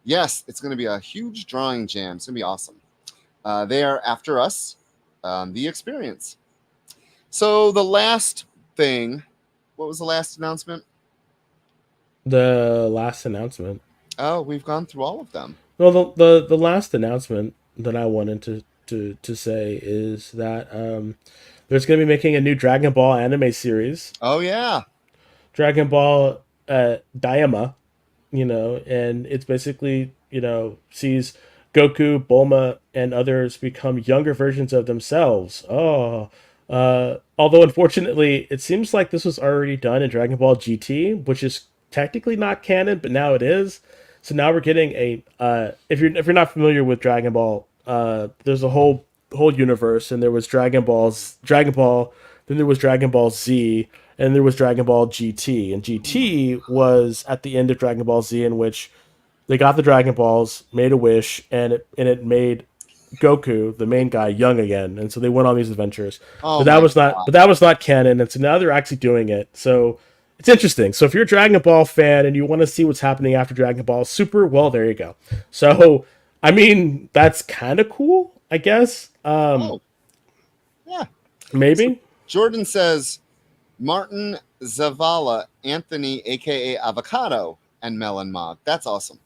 Yes, it's going to be a huge drawing jam. It's going to be awesome. They are after us, the experience. So the last thing, what was the last announcement? The last announcement. Oh, we've gone through all of them. Well, the last announcement that I wanted to say is that there's going to be making a new Dragon Ball anime series, Oh, yeah. Dragon Ball Daima, and it's basically sees Goku, Bulma, and others become younger versions of themselves. Oh, although unfortunately, it seems like this was already done in Dragon Ball GT, which is technically not canon, but now it is. So now we're getting a if you're not familiar with Dragon Ball, there's a whole universe, and there was Dragon Ball, then there was Dragon Ball Z, and there was Dragon Ball GT, and GT was at the end of Dragon Ball Z, in which they got the Dragon Balls, made a wish, and it made Goku, the main guy, young again, and so they went on these adventures. Oh, But that my was not God. but that was not canon, and so now they're actually doing it. So it's interesting. So if you're a Dragon Ball fan and you want to see what's happening after Dragon Ball Super, well, there you go. So I mean, that's kind of cool, I guess. Oh, yeah. Maybe. Jordan says Martin Zavala, Anthony, a.k.a. Avocado, and Melon Mog. That's awesome.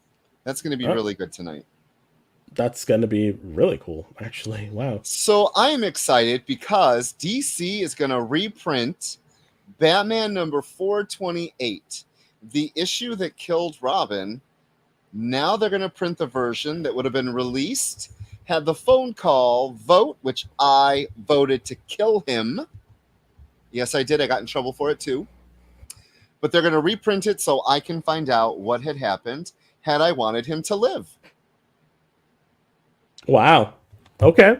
That's going to be Oh. really good tonight. That's gonna be really cool, actually. Wow. So I am excited because DC is going to reprint Batman number 428, the issue that killed Robin. Now they're going to print the version that would have been released, had the phone call vote, which I voted to kill him. Yes, I did. I got in trouble for it too. But they're going to reprint it so I can find out what had happened had I wanted him to live. Wow. Okay.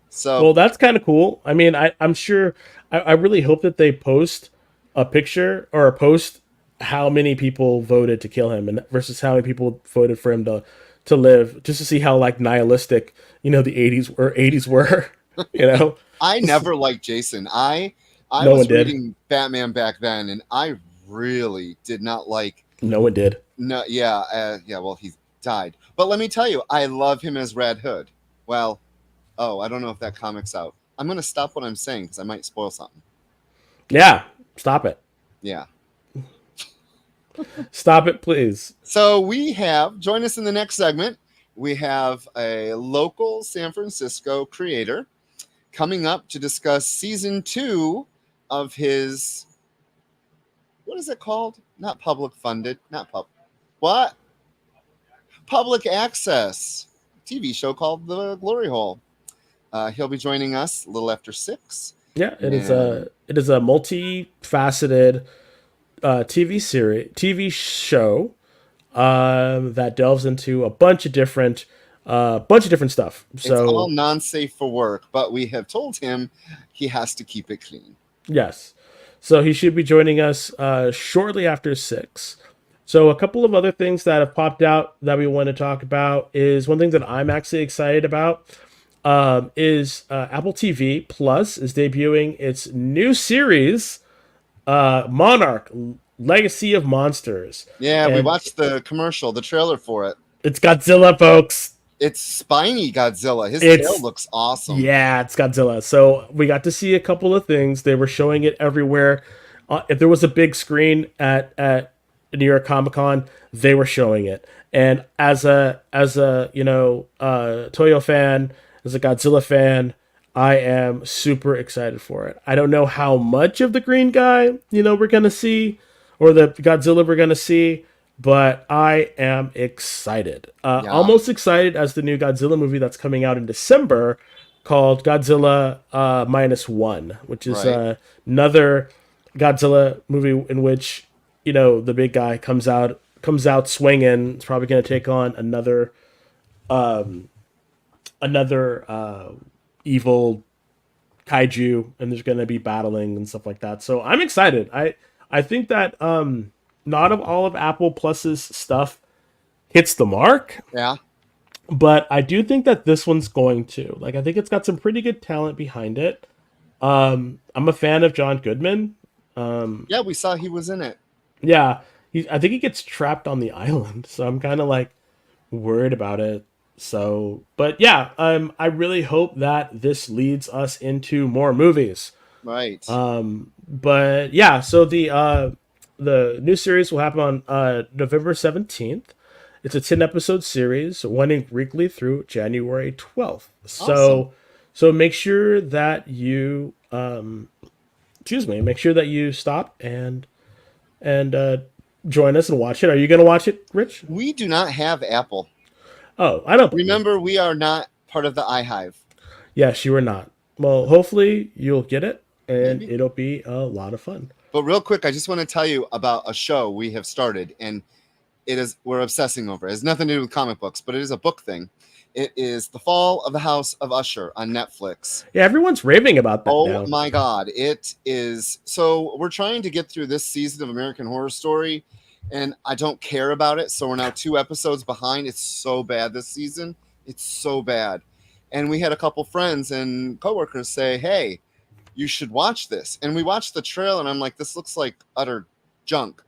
So, Well, that's kind of cool. I mean, I'm sure. I really hope that they post a picture or a post how many people voted to kill him, and versus how many people voted for him to live, just to see how like nihilistic the '80s were. I never liked Jason. I No was one did. reading Batman back then, and I really did not like. No one did. No, yeah, yeah. Well, he died, but let me tell you, I love him as Red Hood. Well, I don't know if that comic's out. I'm gonna stop what I'm saying because I might spoil something. Yeah. Stop it. Yeah. Stop it, please. So join us in the next segment. We have a local San Francisco creator coming up to discuss season 2 of his, what is it called? Not public funded, what? Public access TV show called The Glory Hole. He'll be joining us a little after 6. Yeah, it is a multifaceted TV show that delves into a bunch of different stuff. So it's all non-safe for work, but we have told him he has to keep it clean. Yes. So he should be joining us shortly after 6. So a couple of other things that have popped out that we want to talk about is one thing that I'm actually excited about is Apple TV Plus is debuting its new series, Monarch, Legacy of Monsters. Yeah, and we watched the commercial, the trailer for it. It's Godzilla, folks. It's spiny Godzilla. His tail looks awesome. Yeah, it's Godzilla. So we got to see a couple of things. They were showing it everywhere. If there was a big screen at New York Comic Con, they were showing it. And as a Toyo fan, as a Godzilla fan, I am super excited for it. I don't know how much of the green guy, we're gonna see, or the Godzilla we're gonna see, but I am excited. Almost excited as the new Godzilla movie that's coming out in December called Godzilla -1, which is another Godzilla movie in which, the big guy comes out swinging. It's probably going to take on another evil kaiju, and there's going to be battling and stuff like that. So I'm excited. I think that not all of Apple Plus's stuff hits the mark. Yeah. But I do think that this one's going to. I think it's got some pretty good talent behind it. I'm a fan of John Goodman. Yeah, we saw he was in it. Yeah. I think he gets trapped on the island, so I'm kind of worried about it. So, but yeah, I really hope that this leads us into more movies. Right. But yeah, so the new series will happen on November 17th. It's a 10-episode series running weekly through January 12th. Awesome. So make sure that you make sure that you stop and join us and watch it. Are you going to watch it, Rich? We do not have Apple. Oh, I don't. Remember, we are not part of the iHive. Yes, you are not. Well, hopefully you'll get it, and Maybe. It'll be a lot of fun. But real quick, I just want to tell you about a show we have started, and we're obsessing over it. It has nothing to do with comic books, but it is a book thing. It is The Fall of the House of Usher on Netflix. Yeah, everyone's raving about that now. Oh my God. It is. So we're trying to get through this season of American Horror Story, and I don't care about it. So we're now 2 episodes behind. It's so bad this season. It's so bad. And we had a couple friends and coworkers say, hey, you should watch this. And we watched the trailer, and I'm like, this looks like utter junk.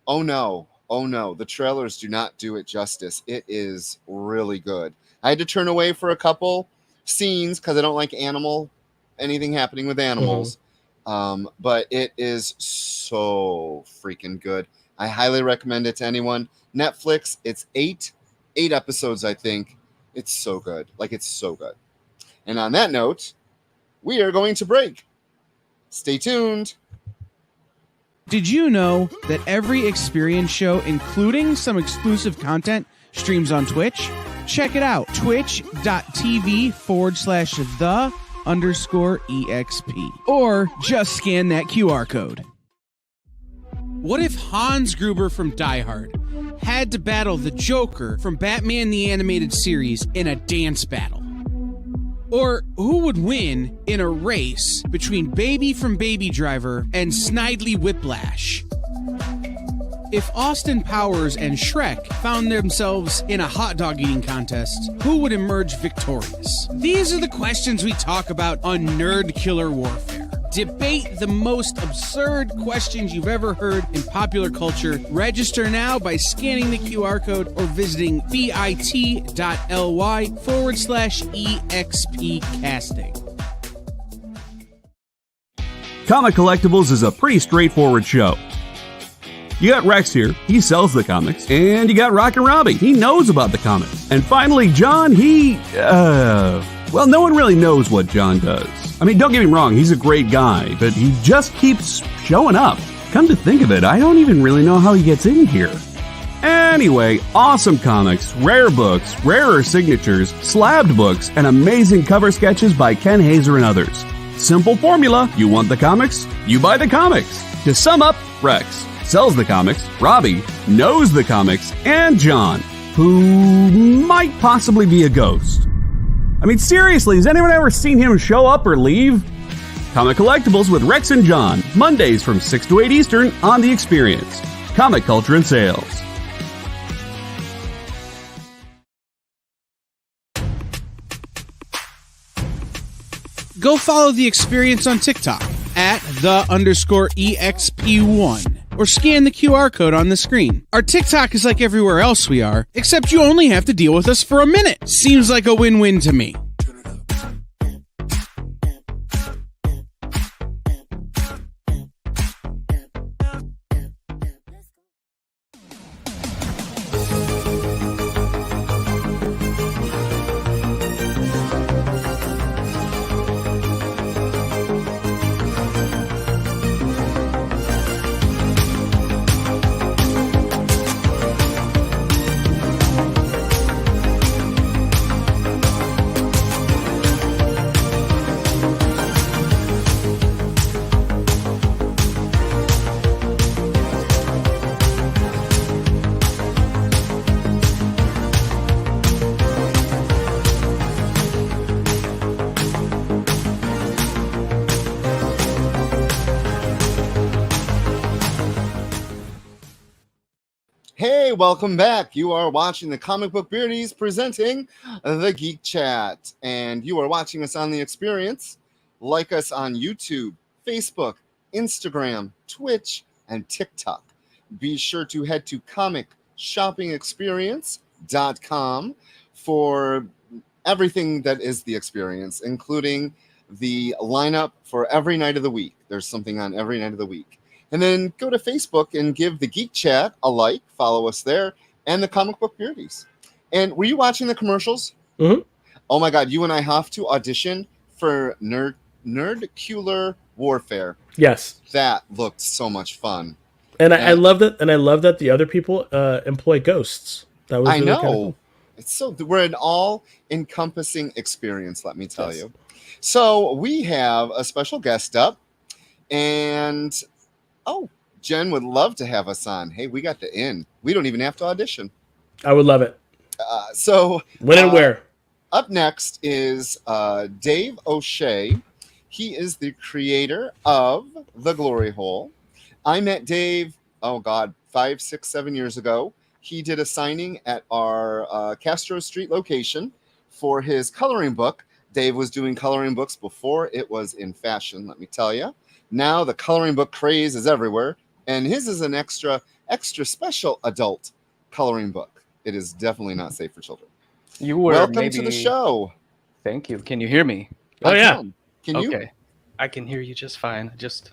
Oh no. The trailers do not do it justice. It is really good. I had to turn away for a couple scenes because I don't like anything happening with animals. But it is so freaking good. I highly recommend it to anyone. Netflix, it's 8 episodes, I think. It's so good. It's so good. And on that note, we are going to break. Stay tuned. Did you know that every experience show, including some exclusive content, streams on Twitch? Check it out. Twitch.tv/the_EXP. Or just scan that QR code. What if Hans Gruber from Die Hard had to battle the Joker from Batman the Animated Series in a dance battle? Or who would win in a race between Baby from Baby Driver and Snidely Whiplash? If Austin Powers and Shrek found themselves in a hot dog eating contest, who would emerge victorious? These are the questions we talk about on Nerd Killer Warfare. Debate the most absurd questions you've ever heard in popular culture. Register now by scanning the QR code or visiting bit.ly/EXP casting. Comic Collectibles is a pretty straightforward show. You got Rex here, he sells the comics, and you got Rockin' Robbie, he knows about the comics. And finally, John, well, no one really knows what John does. I mean, don't get me wrong, he's a great guy, but he just keeps showing up. Come to think of it, I don't even really know how he gets in here. Anyway, awesome comics, rare books, rarer signatures, slabbed books, and amazing cover sketches by Ken Hazer and others. Simple formula, you want the comics, you buy the comics. To sum up, Rex sells the comics, Robbie knows the comics, and John, who might possibly be a ghost. I mean, seriously, has anyone ever seen him show up or leave? Comic Collectibles with Rex and John, Mondays from 6 to 8 Eastern on The Experience. Comic Culture and Sales. Go follow The Experience on TikTok at @the_EXP1 or scan the QR code on the screen. Our TikTok is like everywhere else we are, except you only have to deal with us for a minute. Seems like a win-win to me. Hey, welcome back. You are watching the Comic Book Beardies presenting the Geek Chat, and you are watching us on The Experience. Like us on YouTube, Facebook, Instagram, Twitch, and TikTok. Be sure to head to comicshoppingexperience.com for everything that is The Experience, including the lineup for every night of the week. There's something on every night of the week. And then go to Facebook and give the Geek Chat a like. Follow us there. And the Comic Book Beardies. And were you watching the commercials? Mm-hmm. Oh my God. You and I have to audition for Nerdcular Warfare. Yes. That looked so much fun. And I love that. And I love that the other people employ ghosts. That was I really know. kind of cool. We're an all-encompassing experience, let me tell you. So we have a special guest up. And... oh, Jen would love to have us on. Hey, we got the in. We don't even have to audition. I would love it. When and where? Up next is Dave O'Shea. He is the creator of The Glory Hole. I met Dave, 5, 6, 7 years ago. He did a signing at our Castro Street location for his coloring book. Dave was doing coloring books before it was in fashion, let me tell you. Now the coloring book craze is everywhere, and his is an extra special adult coloring book. It is definitely not safe for children. Welcome to the show. Thank you. Can you hear me? Oh, yeah. Can you? Okay. I can hear you just fine. Just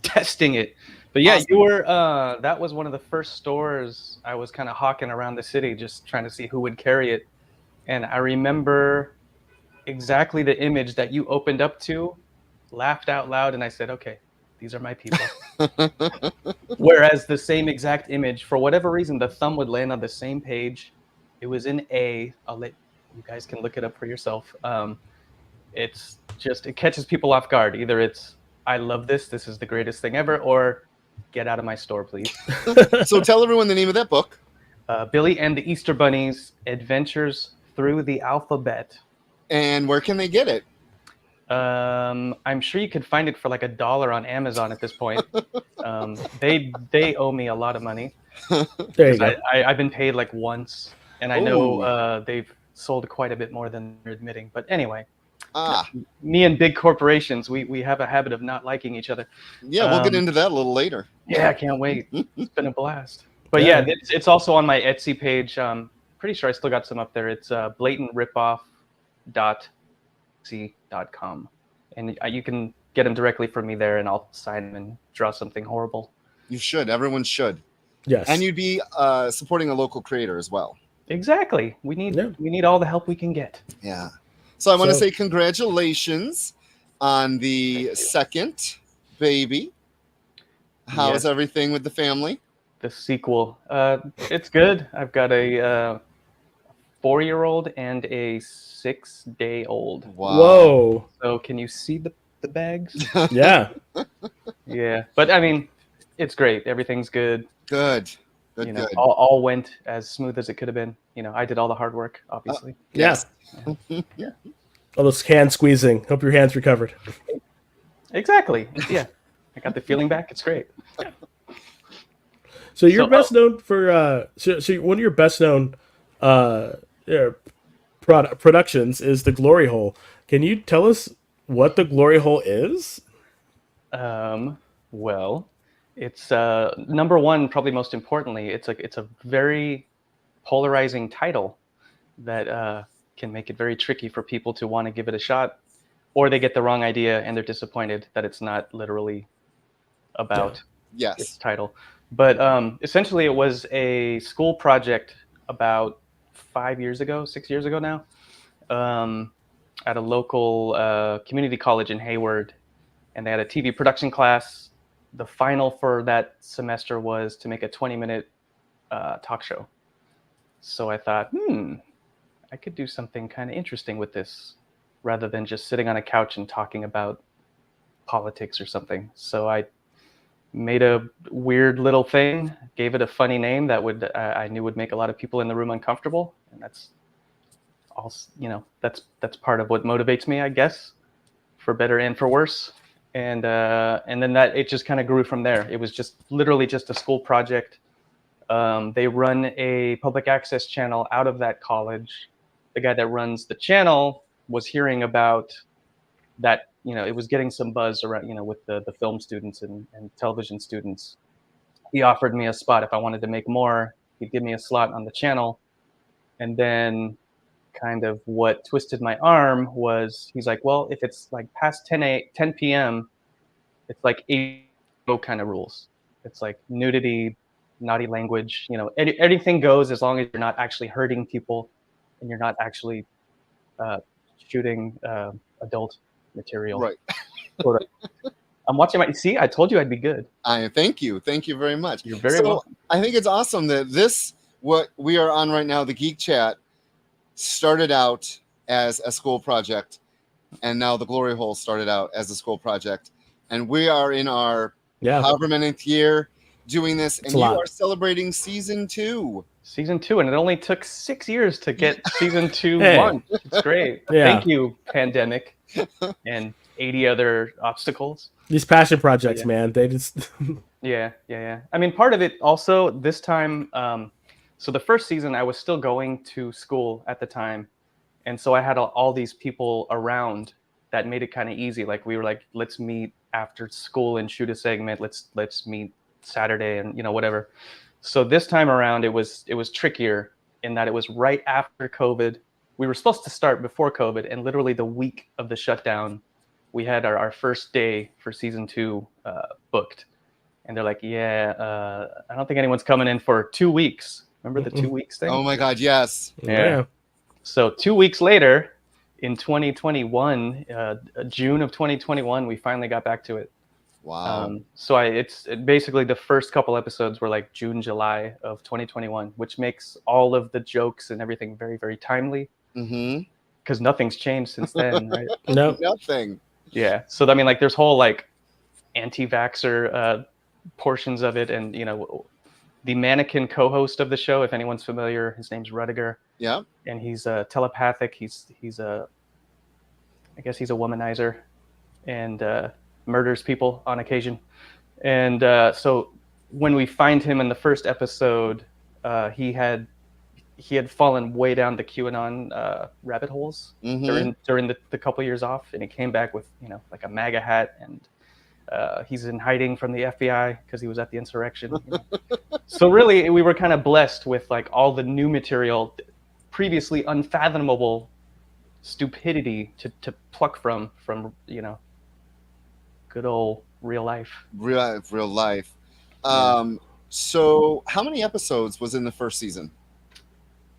testing it. But yeah, Awesome. you were that was one of the first stores I was kind of hawking around the city, just trying to see who would carry it. And I remember exactly the image that you opened up to, laughed out loud, and I said, okay, these are my people. Whereas the same exact image, for whatever reason, the thumb would land on the same page. It was in A. I'll let you guys can look it up for yourself. It's just, it catches people off guard. Either it's, I love this is the greatest thing ever, or get out of my store, please. So tell everyone the name of that book. Billy and the Easter Bunny's Adventures Through the Alphabet. And where can they get it? I'm sure you could find it for like $1 on Amazon at this point. They owe me a lot of money. There you go. I've been paid like once, and I know they've sold quite a bit more than they're admitting. But anyway, me and big corporations, we have a habit of not liking each other. Yeah, we'll get into that a little later. Yeah, I can't wait. It's been a blast. But yeah, it's also on my Etsy page. Pretty sure I still got some up there. It's blatantRipoff.etsy.com, and you can get them directly from me there, and I'll sign them and draw something horrible. You should. Everyone should. Yes. And you'd be supporting a local creator as well. Exactly. We need all the help we can get. Yeah. So I want to say congratulations on the second baby. How's everything with the family? The sequel. It's good. I've got a 4-year-old and a 6-day-old. Wow. Whoa. So can you see the bags? Yeah. Yeah. But I mean, It's great. Everything's good. Good. You know, Good. all went as smooth as it could have been. You know, I did all the hard work, obviously. Yes. Yeah. All those hand squeezing. Hope your hands recovered. Exactly. Yeah. I got the feeling back. It's great. So you're best known for so one of your best known productions is the Glory Hole. Can you tell us what the Glory Hole is? Well, it's number one, probably most importantly, it's a very polarizing title that can make it very tricky for people to want to give it a shot, or they get the wrong idea and they're disappointed that it's not literally about its title. But essentially, it was a school project about 6 years ago now, at a local community college in Hayward, and they had a TV production class. The final for that semester was to make a 20-minute talk show. So I thought, I could do something kind of interesting with this, rather than just sitting on a couch and talking about politics or something. So I made a weird little thing, gave it a funny name that would I knew would make a lot of people in the room uncomfortable, and that's also, that's part of what motivates me, I guess, for better and for worse. And then that it just kind of grew from there. It was just literally just a school project. They run a public access channel out of that college. The guy that runs the channel was hearing about that, it was getting some buzz around, with the film students and television students. He offered me a spot if I wanted to make more. He'd give me a slot on the channel. And then kind of what twisted my arm was he's like, well, if it's like past 10 p.m., it's like HBO kind of rules. It's like nudity, naughty language, anything goes as long as you're not actually hurting people and you're not actually shooting adult material. Right. I'm watching see, I told you I'd be good. Thank you very much. You're very welcome. I think it's awesome that what we are on right now, the Geek Chat, started out as a school project, and now the Glory Hole started out as a school project, and we are in our however many year doing this, and you are celebrating season 2. Season 2, and it only took 6 years to get season 2 launched. It's great. Thank you, pandemic, and 80 other obstacles. These passion projects, man, they just yeah. I mean, part of it also this time. So the first season, I was still going to school at the time, and so I had all these people around that made it kind of easy. Like we were like, let's meet after school and shoot a segment. Let's meet Saturday and whatever. So this time around, it was trickier in that it was right after COVID. We were supposed to start before COVID, and literally the week of the shutdown, we had our first day for season 2 booked. And they're like, I don't think anyone's coming in for 2 weeks. Remember the 2 weeks thing? Oh my God, yes. Yeah. So 2 weeks later, in 2021, June of 2021, we finally got back to it. Wow. So it's basically the first couple episodes were like June, July of 2021, which makes all of the jokes and everything very, very timely. Mm-hmm. Because nothing's changed since then, right? No. Nothing. Yeah. So I mean, like, there's whole like anti-vaxxer portions of it, and the mannequin co-host of the show, if anyone's familiar, his name's Rudiger. Yeah. And he's telepathic. He's I guess he's a womanizer, and murders people on occasion. And so when we find him in the first episode, he had fallen way down the QAnon rabbit holes during the couple years off, and he came back with like a MAGA hat, and he's in hiding from the FBI because he was at the insurrection. So really, we were kind of blessed with like all the new material, previously unfathomable stupidity to pluck from good old real life. Real life. So how many episodes was in the first season?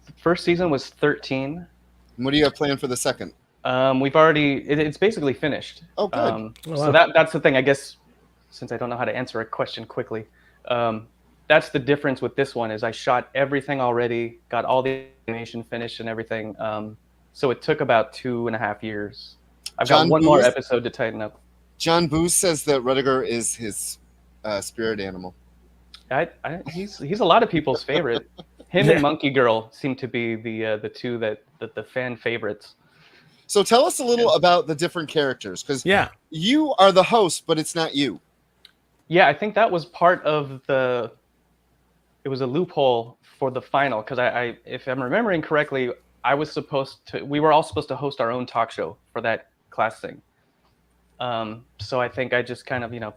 The first season was 13. What do you have planned for the second? We've already it's basically finished. Oh, good. So that's the thing, I guess, since I don't know how to answer a question quickly. That's the difference with this one, is I shot everything already, got all the animation finished and everything. So it took about 2.5 years. I've got one more episode to tighten up. John Booth says that Rudiger is his spirit animal. He's a lot of people's favorite. Him and Monkey Girl seem to be the two that the fan favorites. So tell us a little about the different characters, because you are the host, but it's not you. Yeah, I think that was part of it was a loophole for the final, because I if I'm remembering correctly, we were all supposed to host our own talk show for that class thing. So I think I just kind of,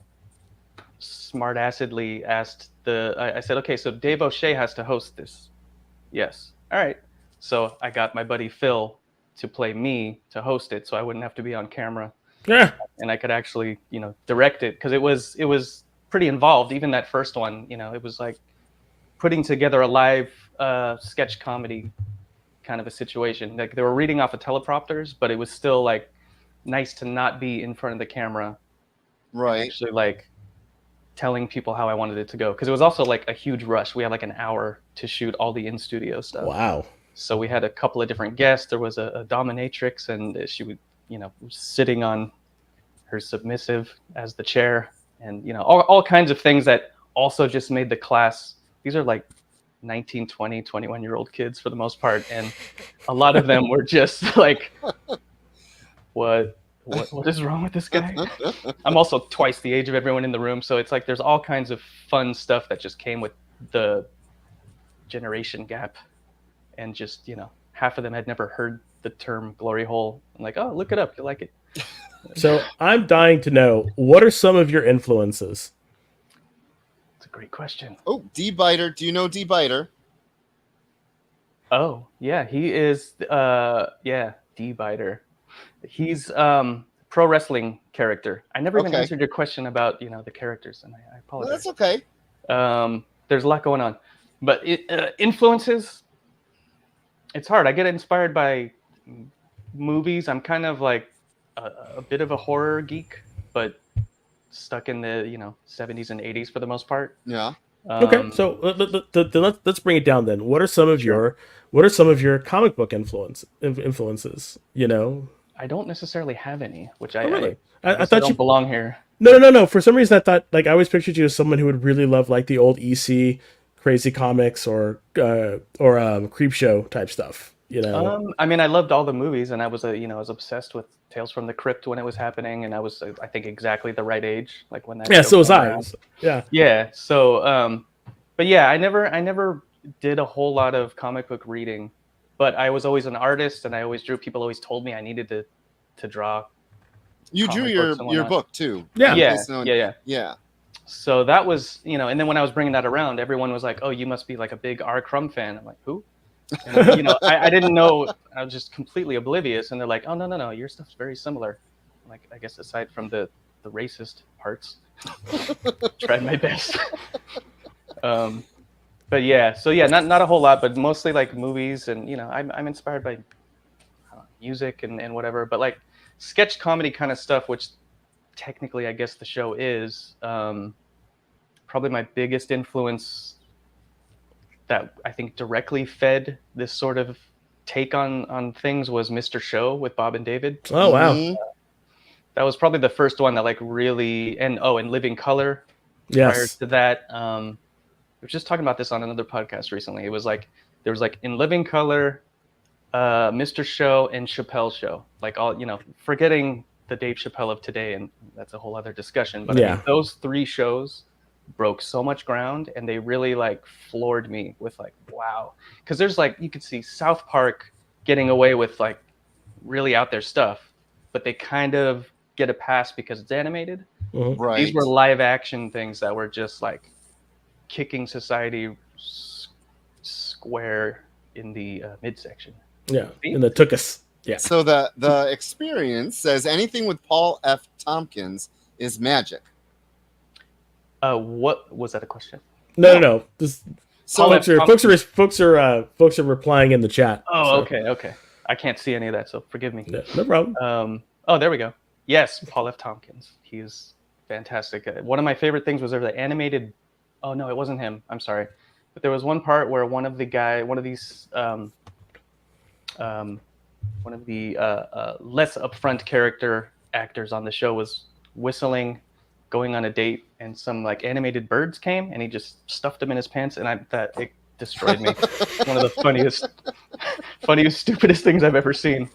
smart-assedly asked I said, okay, so Dave O'Shea has to host this. Yes. All right. So I got my buddy Phil to play me to host it, so I wouldn't have to be on camera. Yeah. And I could actually, direct it, because it was pretty involved. Even that first one, it was like putting together a live sketch comedy kind of a situation. Like, they were reading off of teleprompters, but it was still like nice to not be in front of the camera. Right. Actually, like, telling people how I wanted it to go, because it was also like a huge rush. We had like an hour to shoot all the in-studio stuff. Wow. So we had a couple of different guests. There was a dominatrix, and she would, sitting on her submissive as the chair, and all kinds of things that also just made the class. These are like 19, 20, 21-year-old kids for the most part, and a lot of them were just like, what is wrong with this guy? I'm also twice the age of everyone in the room, so it's like there's all kinds of fun stuff that just came with the generation gap, and just half of them had never heard the term glory hole. I'm like, oh, look it up, you like it. So I'm dying to know, what are some of your influences? It's a great question. Oh, D-Biter. Do you know D-Biter? Oh, yeah, he is D-Biter. He's pro wrestling character. I never even answered your question about the characters, and I apologize. No, that's okay. There's a lot going on, but influences. It's hard. I get inspired by movies. I'm kind of like a bit of a horror geek, but stuck in the 70s and 80s for the most part. Yeah. Okay, so let's bring it down then. What are some of your comic book influences? I don't necessarily have any, which really? I thought you belong here. No. For some reason, I thought, like, I always pictured you as someone who would really love like the old EC Crazy Comics or Creep Show type stuff. I mean, I loved all the movies, and I was I was obsessed with Tales from the Crypt when it was happening, and I was, I think, exactly the right age, like when that. Yeah, so was I. Yeah. Yeah. So, but yeah, I never did a whole lot of comic book reading, but I was always an artist, and I always drew. People always told me I needed to draw. You drew your book too. Yeah. Yeah. So that was, and then when I was bringing that around, everyone was like, "Oh, you must be like a big R. Crumb fan." I'm like, "Who?" And, I didn't know. I was just completely oblivious, and they're like, "Oh, no, your stuff's very similar." Like, I guess aside from the racist parts, tried my best. But yeah, so yeah, not a whole lot, but mostly like movies, and I'm inspired by music and whatever, but like sketch comedy kind of stuff, which technically I guess the show is. Probably my biggest influence that I think directly fed this sort of take on things was Mr. Show with Bob and David. Oh, wow. That was probably the first one that like really, and Living Color. Yes. Prior to that, we were just talking about this on another podcast recently. It was like, there was like in Living Color, Mr. Show and Chappelle Show, like all, forgetting the Dave Chappelle of today, and that's a whole other discussion. But I mean, those three shows broke so much ground, and they really like floored me with like, wow. Because there's like, you could see South Park getting away with like really out there stuff, but they kind of get a pass because it's animated. Mm-hmm. Right. These were live action things that were just like kicking society square in the midsection. Yeah, in the tuchus. Yeah. So the experience says anything with Paul F. Tompkins is magic. What was that a question? No. This, So folks are replying in the chat. Oh, so. Okay. I can't see any of that, so forgive me. Yeah, no problem. Oh, there we go. Yes, Paul F. Tompkins. He's fantastic. One of my favorite things was there the animated. Oh no, it wasn't him. I'm sorry, but there was one part where one of the less upfront character actors on the show was whistling going on a date, and some like animated birds came, and he just stuffed them in his pants, and it destroyed me. One of the funniest, stupidest things I've ever seen.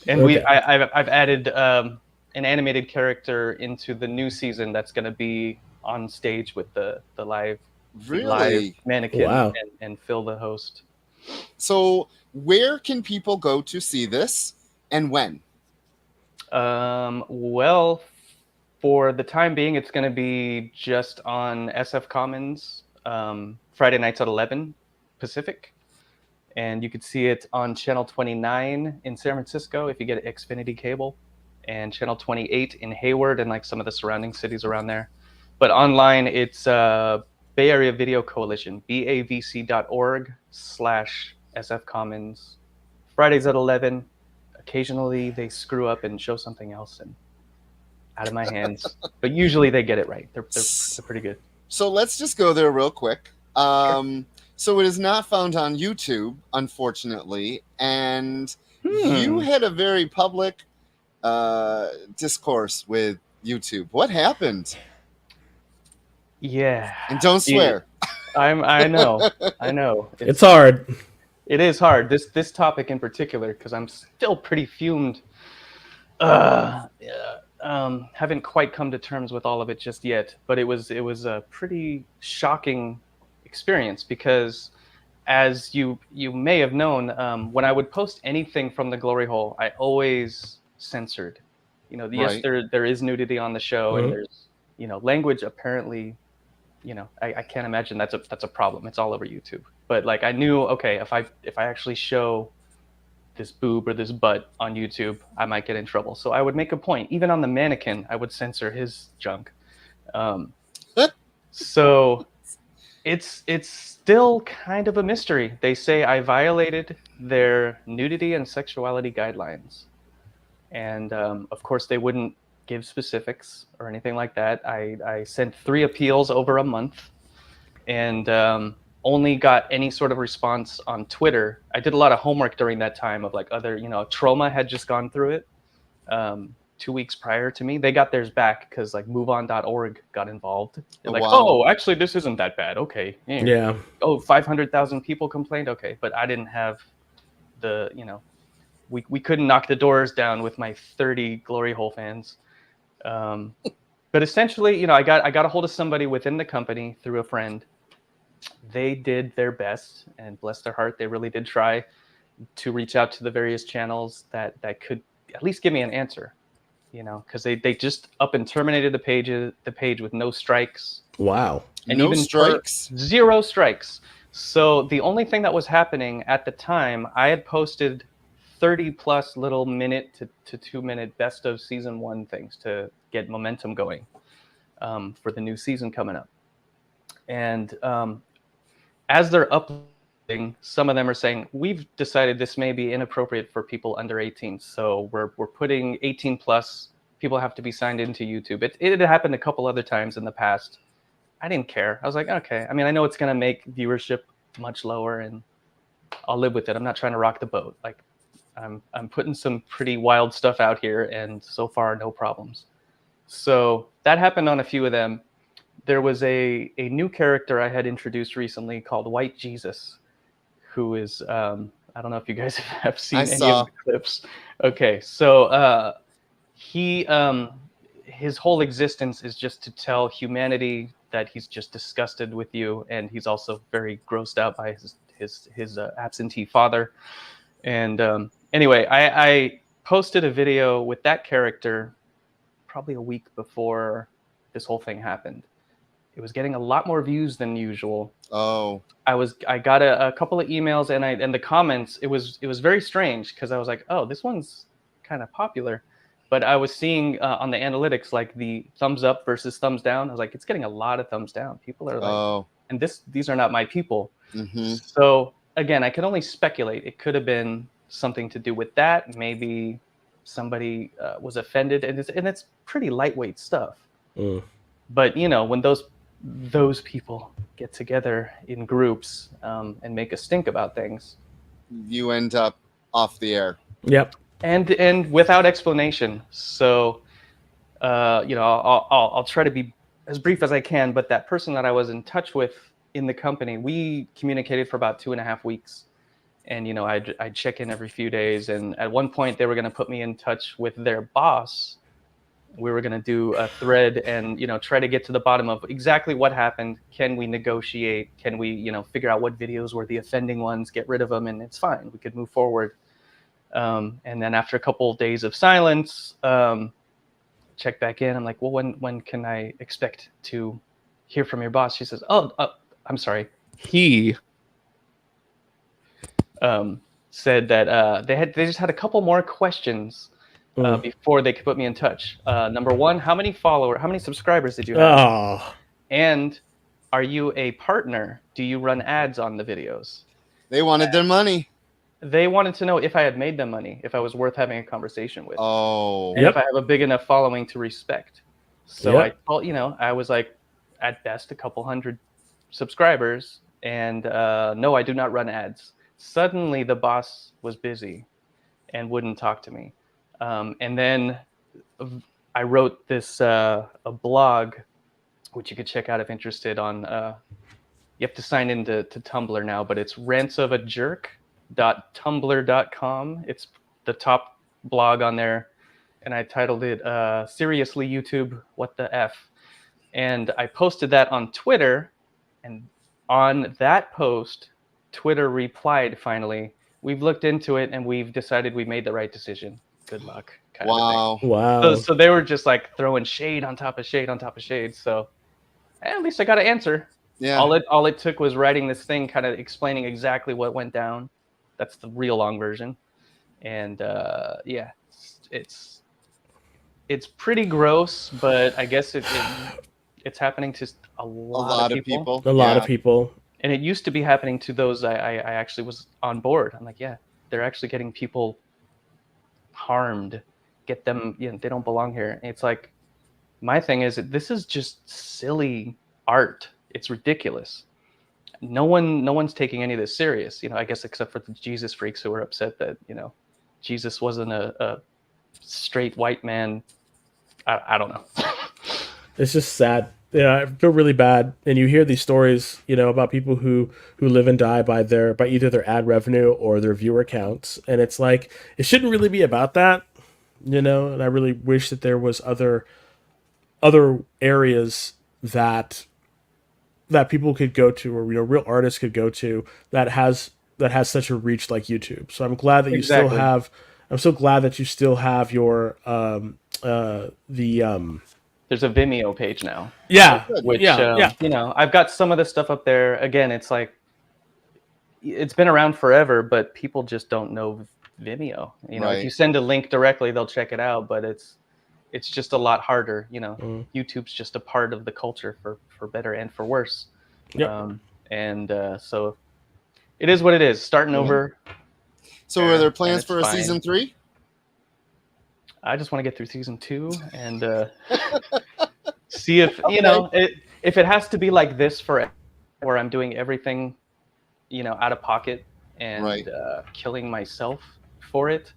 And Okay. I've added an animated character into the new season that's going to be on stage with the live mannequin Wow. and Phil the host. So where can people go to see this, and when? Well, for the time being, it's going to be just on SF Commons Friday nights at 11 Pacific. And you could see it on Channel 29 in San Francisco if you get an Xfinity cable, and Channel 28 in Hayward and like some of the surrounding cities around there. But online, it's Bay Area Video Coalition, bavc.org/SF Commons. Fridays at 11. Occasionally, they screw up and show something else, and out of my hands. But usually, they get it right. They're pretty good. So let's just go there real quick. Sure. So it is not found on YouTube, unfortunately, and you had a very public discourse with YouTube. What happened? Yeah. And don't swear. I know. It's hard. It is hard. This topic in particular, because I'm still pretty fumed. Haven't quite come to terms with all of it just yet, but it was a pretty shocking experience, because as you may have known, when I would post anything from the glory hole, I always censored. Yes, there is nudity on the show, and there's language apparently. I can't imagine that's a problem. It's all over YouTube. But like I knew, okay, if I actually show this boob or this butt on YouTube, I might get in trouble. So I would make a point. Even on the mannequin, I would censor his junk. So it's still kind of a mystery. They say I violated their nudity and sexuality guidelines. And of course, they wouldn't give specifics or anything like that. I sent 3 appeals over a month, and only got any sort of response on Twitter. I did a lot of homework during that time of like other, Trauma had just gone through it 2 weeks prior to me. They got theirs back because like moveon.org got involved. They're like, oh, actually, this isn't that bad. Okay. Yeah. Oh, 500,000 people complained. Okay. But I didn't have the, we couldn't knock the doors down with my 30 glory hole fans. But essentially, I got a hold of somebody within the company through a friend. They did their best, and bless their heart, they really did try to reach out to the various channels that could at least give me an answer, because they just up and terminated the page with no strikes. Wow. And no even strikes? 0 strikes. So the only thing that was happening at the time, I had posted 30 plus little minute to 2 minute best of season 1 things to get momentum going for the new season coming up. And as they're uploading, some of them are saying, we've decided this may be inappropriate for people under 18. So we're putting 18 plus, people have to be signed into YouTube. It had happened a couple other times in the past. I didn't care. I was like, okay. I mean, I know it's going to make viewership much lower, and I'll live with it. I'm not trying to rock the boat. Like, I'm putting some pretty wild stuff out here, and so far, no problems. So that happened on a few of them. There was a new character I had introduced recently called White Jesus, who is, I don't know if you guys have seen any of the clips. Okay, so his whole existence is just to tell humanity that he's just disgusted with you, and he's also very grossed out by his absentee father. And anyway, I posted a video with that character probably a week before this whole thing happened. It was getting a lot more views than usual. Oh. I got a couple of emails, and the comments, it was very strange, because I was like, oh, this one's kind of popular. But I was seeing on the analytics, like the thumbs up versus thumbs down. I was like, it's getting a lot of thumbs down. People are like, and these are not my people. Mm-hmm. So again, I can only speculate. It could have been something to do with that. Maybe somebody was offended, and it's pretty lightweight stuff. But when those people get together in groups and make a stink about things, you end up off the air. Yep. And without explanation. So I'll try to be as brief as I can. But that person that I was in touch with in the company, we communicated for about 2.5 weeks. And, I'd check in every few days. And at one point, they were going to put me in touch with their boss. We were going to do a thread and, try to get to the bottom of exactly what happened. Can we negotiate? Can we, figure out what videos were the offending ones, get rid of them, and it's fine. We could move forward. And then after a couple of days of silence, check back in. I'm like, well, when can I expect to hear from your boss? She says, I'm sorry. He said that they just had a couple more questions before they could put me in touch. Number one, how many subscribers did you have? Oh. And are you a partner? Do you run ads on the videos? They wanted their money. They wanted to know if I had made them money, if I was worth having a conversation with. Oh. And if I have a big enough following to respect. So I told, I was like, at best, a couple hundred subscribers. And no, I do not run ads. Suddenly, the boss was busy and wouldn't talk to me. And then I wrote this a blog, which you could check out if interested on. You have to sign into Tumblr now, but it's rantsofajerk.tumblr.com. It's the top blog on there. And I titled it Seriously YouTube, What the F? And I posted that on Twitter. And on that post, Twitter replied finally, we've looked into it and we've decided we made the right decision. Good luck. Wow. So they were just like throwing shade on top of shade on top of shade. So at least I got an answer. Yeah. All it took was writing this thing kind of explaining exactly what went down. That's the real long version. And it's pretty gross, but I guess it's happening to a lot of people. A lot of people. And it used to be happening to those I actually was on board. I'm like, yeah, they're actually getting people harmed, get them, they don't belong here. And it's like, my thing is that this is just silly art. It's ridiculous. No one's taking any of this serious, I guess, except for the Jesus freaks who were upset that, Jesus wasn't a straight white man. I don't know. It's just sad. I feel really bad. And you hear these stories, about people who live and die by either their ad revenue or their viewer counts. And it's like, it shouldn't really be about that, and I really wish that there was other areas that people could go to, or, real artists could go to that has such a reach like YouTube. So I'm glad that I'm so glad that you still have your, there's a Vimeo page now. Yeah. Which, I've got some of the stuff up there. Again, it's like, it's been around forever, but people just don't know Vimeo. Right. If you send a link directly, they'll check it out, but it's just a lot harder. YouTube's just a part of the culture for better and for worse. Yep. So it is what it is. Starting over. So are there plans for a fine. season 3? I just want to get through season 2 and see if if it has to be like this forever, where I'm doing everything, out of pocket and killing myself for it.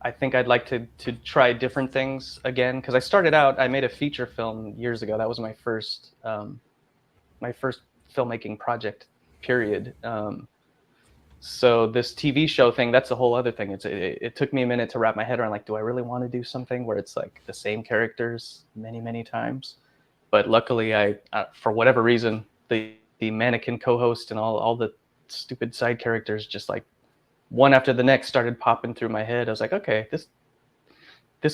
I think I'd like to try different things again, because I started out. I made a feature film years ago. That was my first filmmaking project. Period. So this TV show thing, that's a whole other thing. It took me a minute to wrap my head around, like, do I really want to do something where it's like the same characters many, many times? But luckily, I for whatever reason, the mannequin co-host and all the stupid side characters, just like one after the next, started popping through my head. I was like, okay, this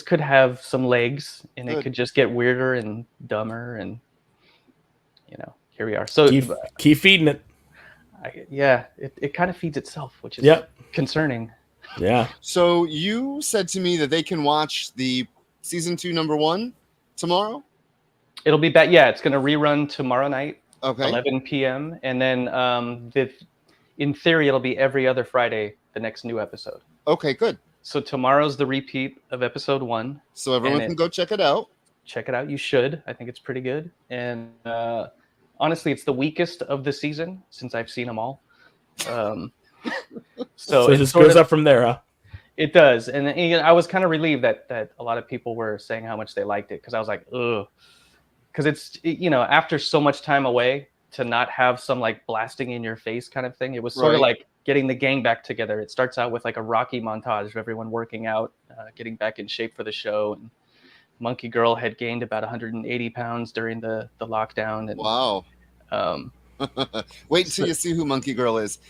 could have some legs, and it could just get weirder and dumber, and here we are. So keep feeding it. It kind of feeds itself, which is concerning. Yeah. So you said to me that they can watch the season 2 number 1 tomorrow? It'll be back. Yeah, it's going to rerun tomorrow night, 11 p.m. And then in theory, it'll be every other Friday, the next new episode. Okay, good. So tomorrow's the repeat of episode 1. So everyone can go check it out. Check it out. You should. I think it's pretty good. And honestly, it's the weakest of the season since I've seen them all. So it just goes up from there, huh? It does, and I was kind of relieved that a lot of people were saying how much they liked it, because I was like, ugh, because it's, after so much time away, to not have some like blasting in your face kind of thing. It was sort of like getting the gang back together. It starts out with like a Rocky montage of everyone working out, getting back in shape for the show. And Monkey Girl had gained about 180 pounds during the lockdown. And, wow. Wait until you see who Monkey Girl is.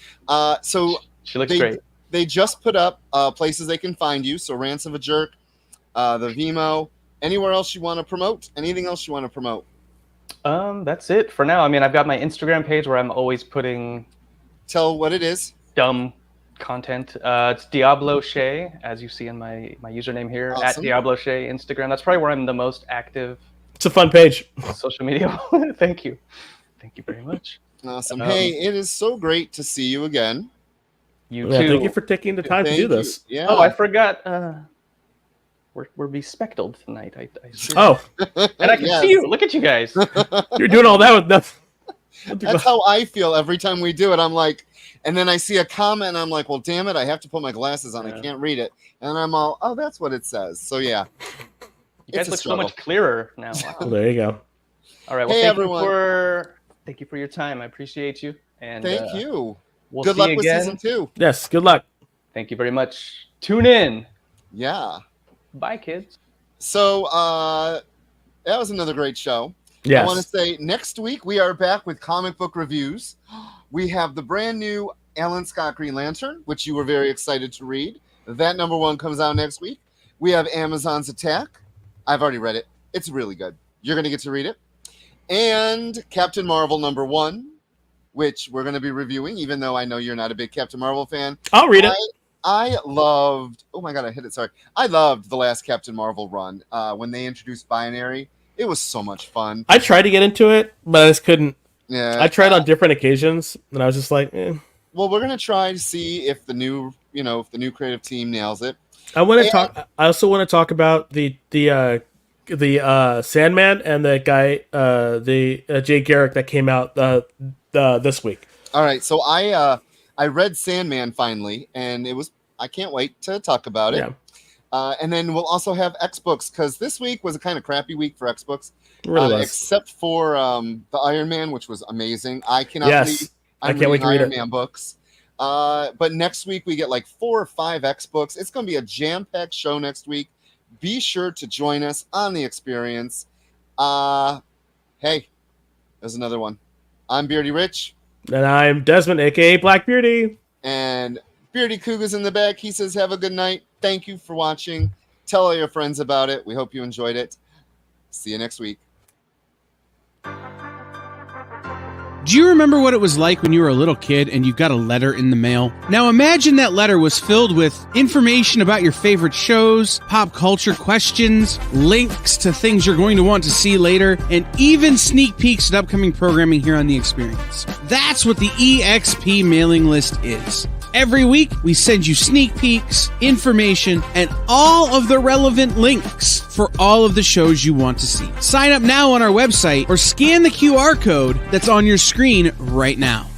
So she looks great. They just put up places they can find you. So Rants of a Jerk, the Vimo. Anywhere else you want to promote? Anything else you want to promote? That's it for now. I mean, I've got my Instagram page where I'm always putting... Tell what it is. Dumb content. It's Diablo Shay, as you see in my username here, awesome. At Diablo Shay Instagram. That's probably where I'm the most active. It's a fun page. Social media. Thank you. Thank you very much. Awesome. Hey, it is so great to see you again. You too. Thank you for taking the time to do this. Yeah. Oh, I forgot. We're bespectacled tonight. I oh, and I can see you. Look at you guys. You're doing all that with nothing. That's how I feel every time we do it. I'm like, and then I see a comment, and I'm like, well, damn it, I have to put my glasses on. I can't read it. And I'm all, oh, that's what it says. So yeah. You guys look so much clearer now. Wow. Well, there you go. All right. Well, thank you for your time. I appreciate you. And thank you. We'll good see luck you with again. season 2. Yes. Good luck. Thank you very much. Tune in. Yeah. Bye, kids. So that was another great show. Yes. I want to say next week we are back with comic book reviews. We have the brand new Alan Scott Green Lantern, which you were very excited to read. That #1 comes out next week. We have Amazon's Attack. I've already read it. It's really good. You're going to get to read it. And Captain Marvel #1, which we're going to be reviewing, even though I know you're not a big Captain Marvel fan. I'll read it. I loved, oh my God, I hit it. Sorry. I loved the last Captain Marvel run when they introduced Binary. It was so much fun. I tried to get into it, but I just couldn't. Yeah. I tried on different occasions, and I was just like, eh. Well, we're going to try to see if the new creative team nails it. I also want to talk about the Sandman and the guy, Jay Garrick that came out this week. All right. So I read Sandman finally, and I can't wait to talk about it. Yeah. And then we'll also have X-Books, because this week was a kind of crappy week for X-Books. It really was. Except for the Iron Man, which was amazing. I cannot believe I can't wait to read Iron it. Man books. But next week we get like 4 or 5 X-Books. It's going to be a jam-packed show next week. Be sure to join us on the experience. Hey, there's another one. I'm Beardy Rich. And I'm Desmond, a.k.a. Black Beardy. And Beardy Cougar's in the back. He says, have a good night. Thank you for watching. Tell all your friends about it. We hope you enjoyed it. See you next week. Do you remember what it was like when you were a little kid and you got a letter in the mail? Now imagine that letter was filled with information about your favorite shows, pop culture questions, links to things you're going to want to see later, and even sneak peeks at upcoming programming here on The Experience. That's what the EXP mailing list is. Every week, we send you sneak peeks, information, and all of the relevant links for all of the shows you want to see. Sign up now on our website or scan the QR code that's on your screen right now.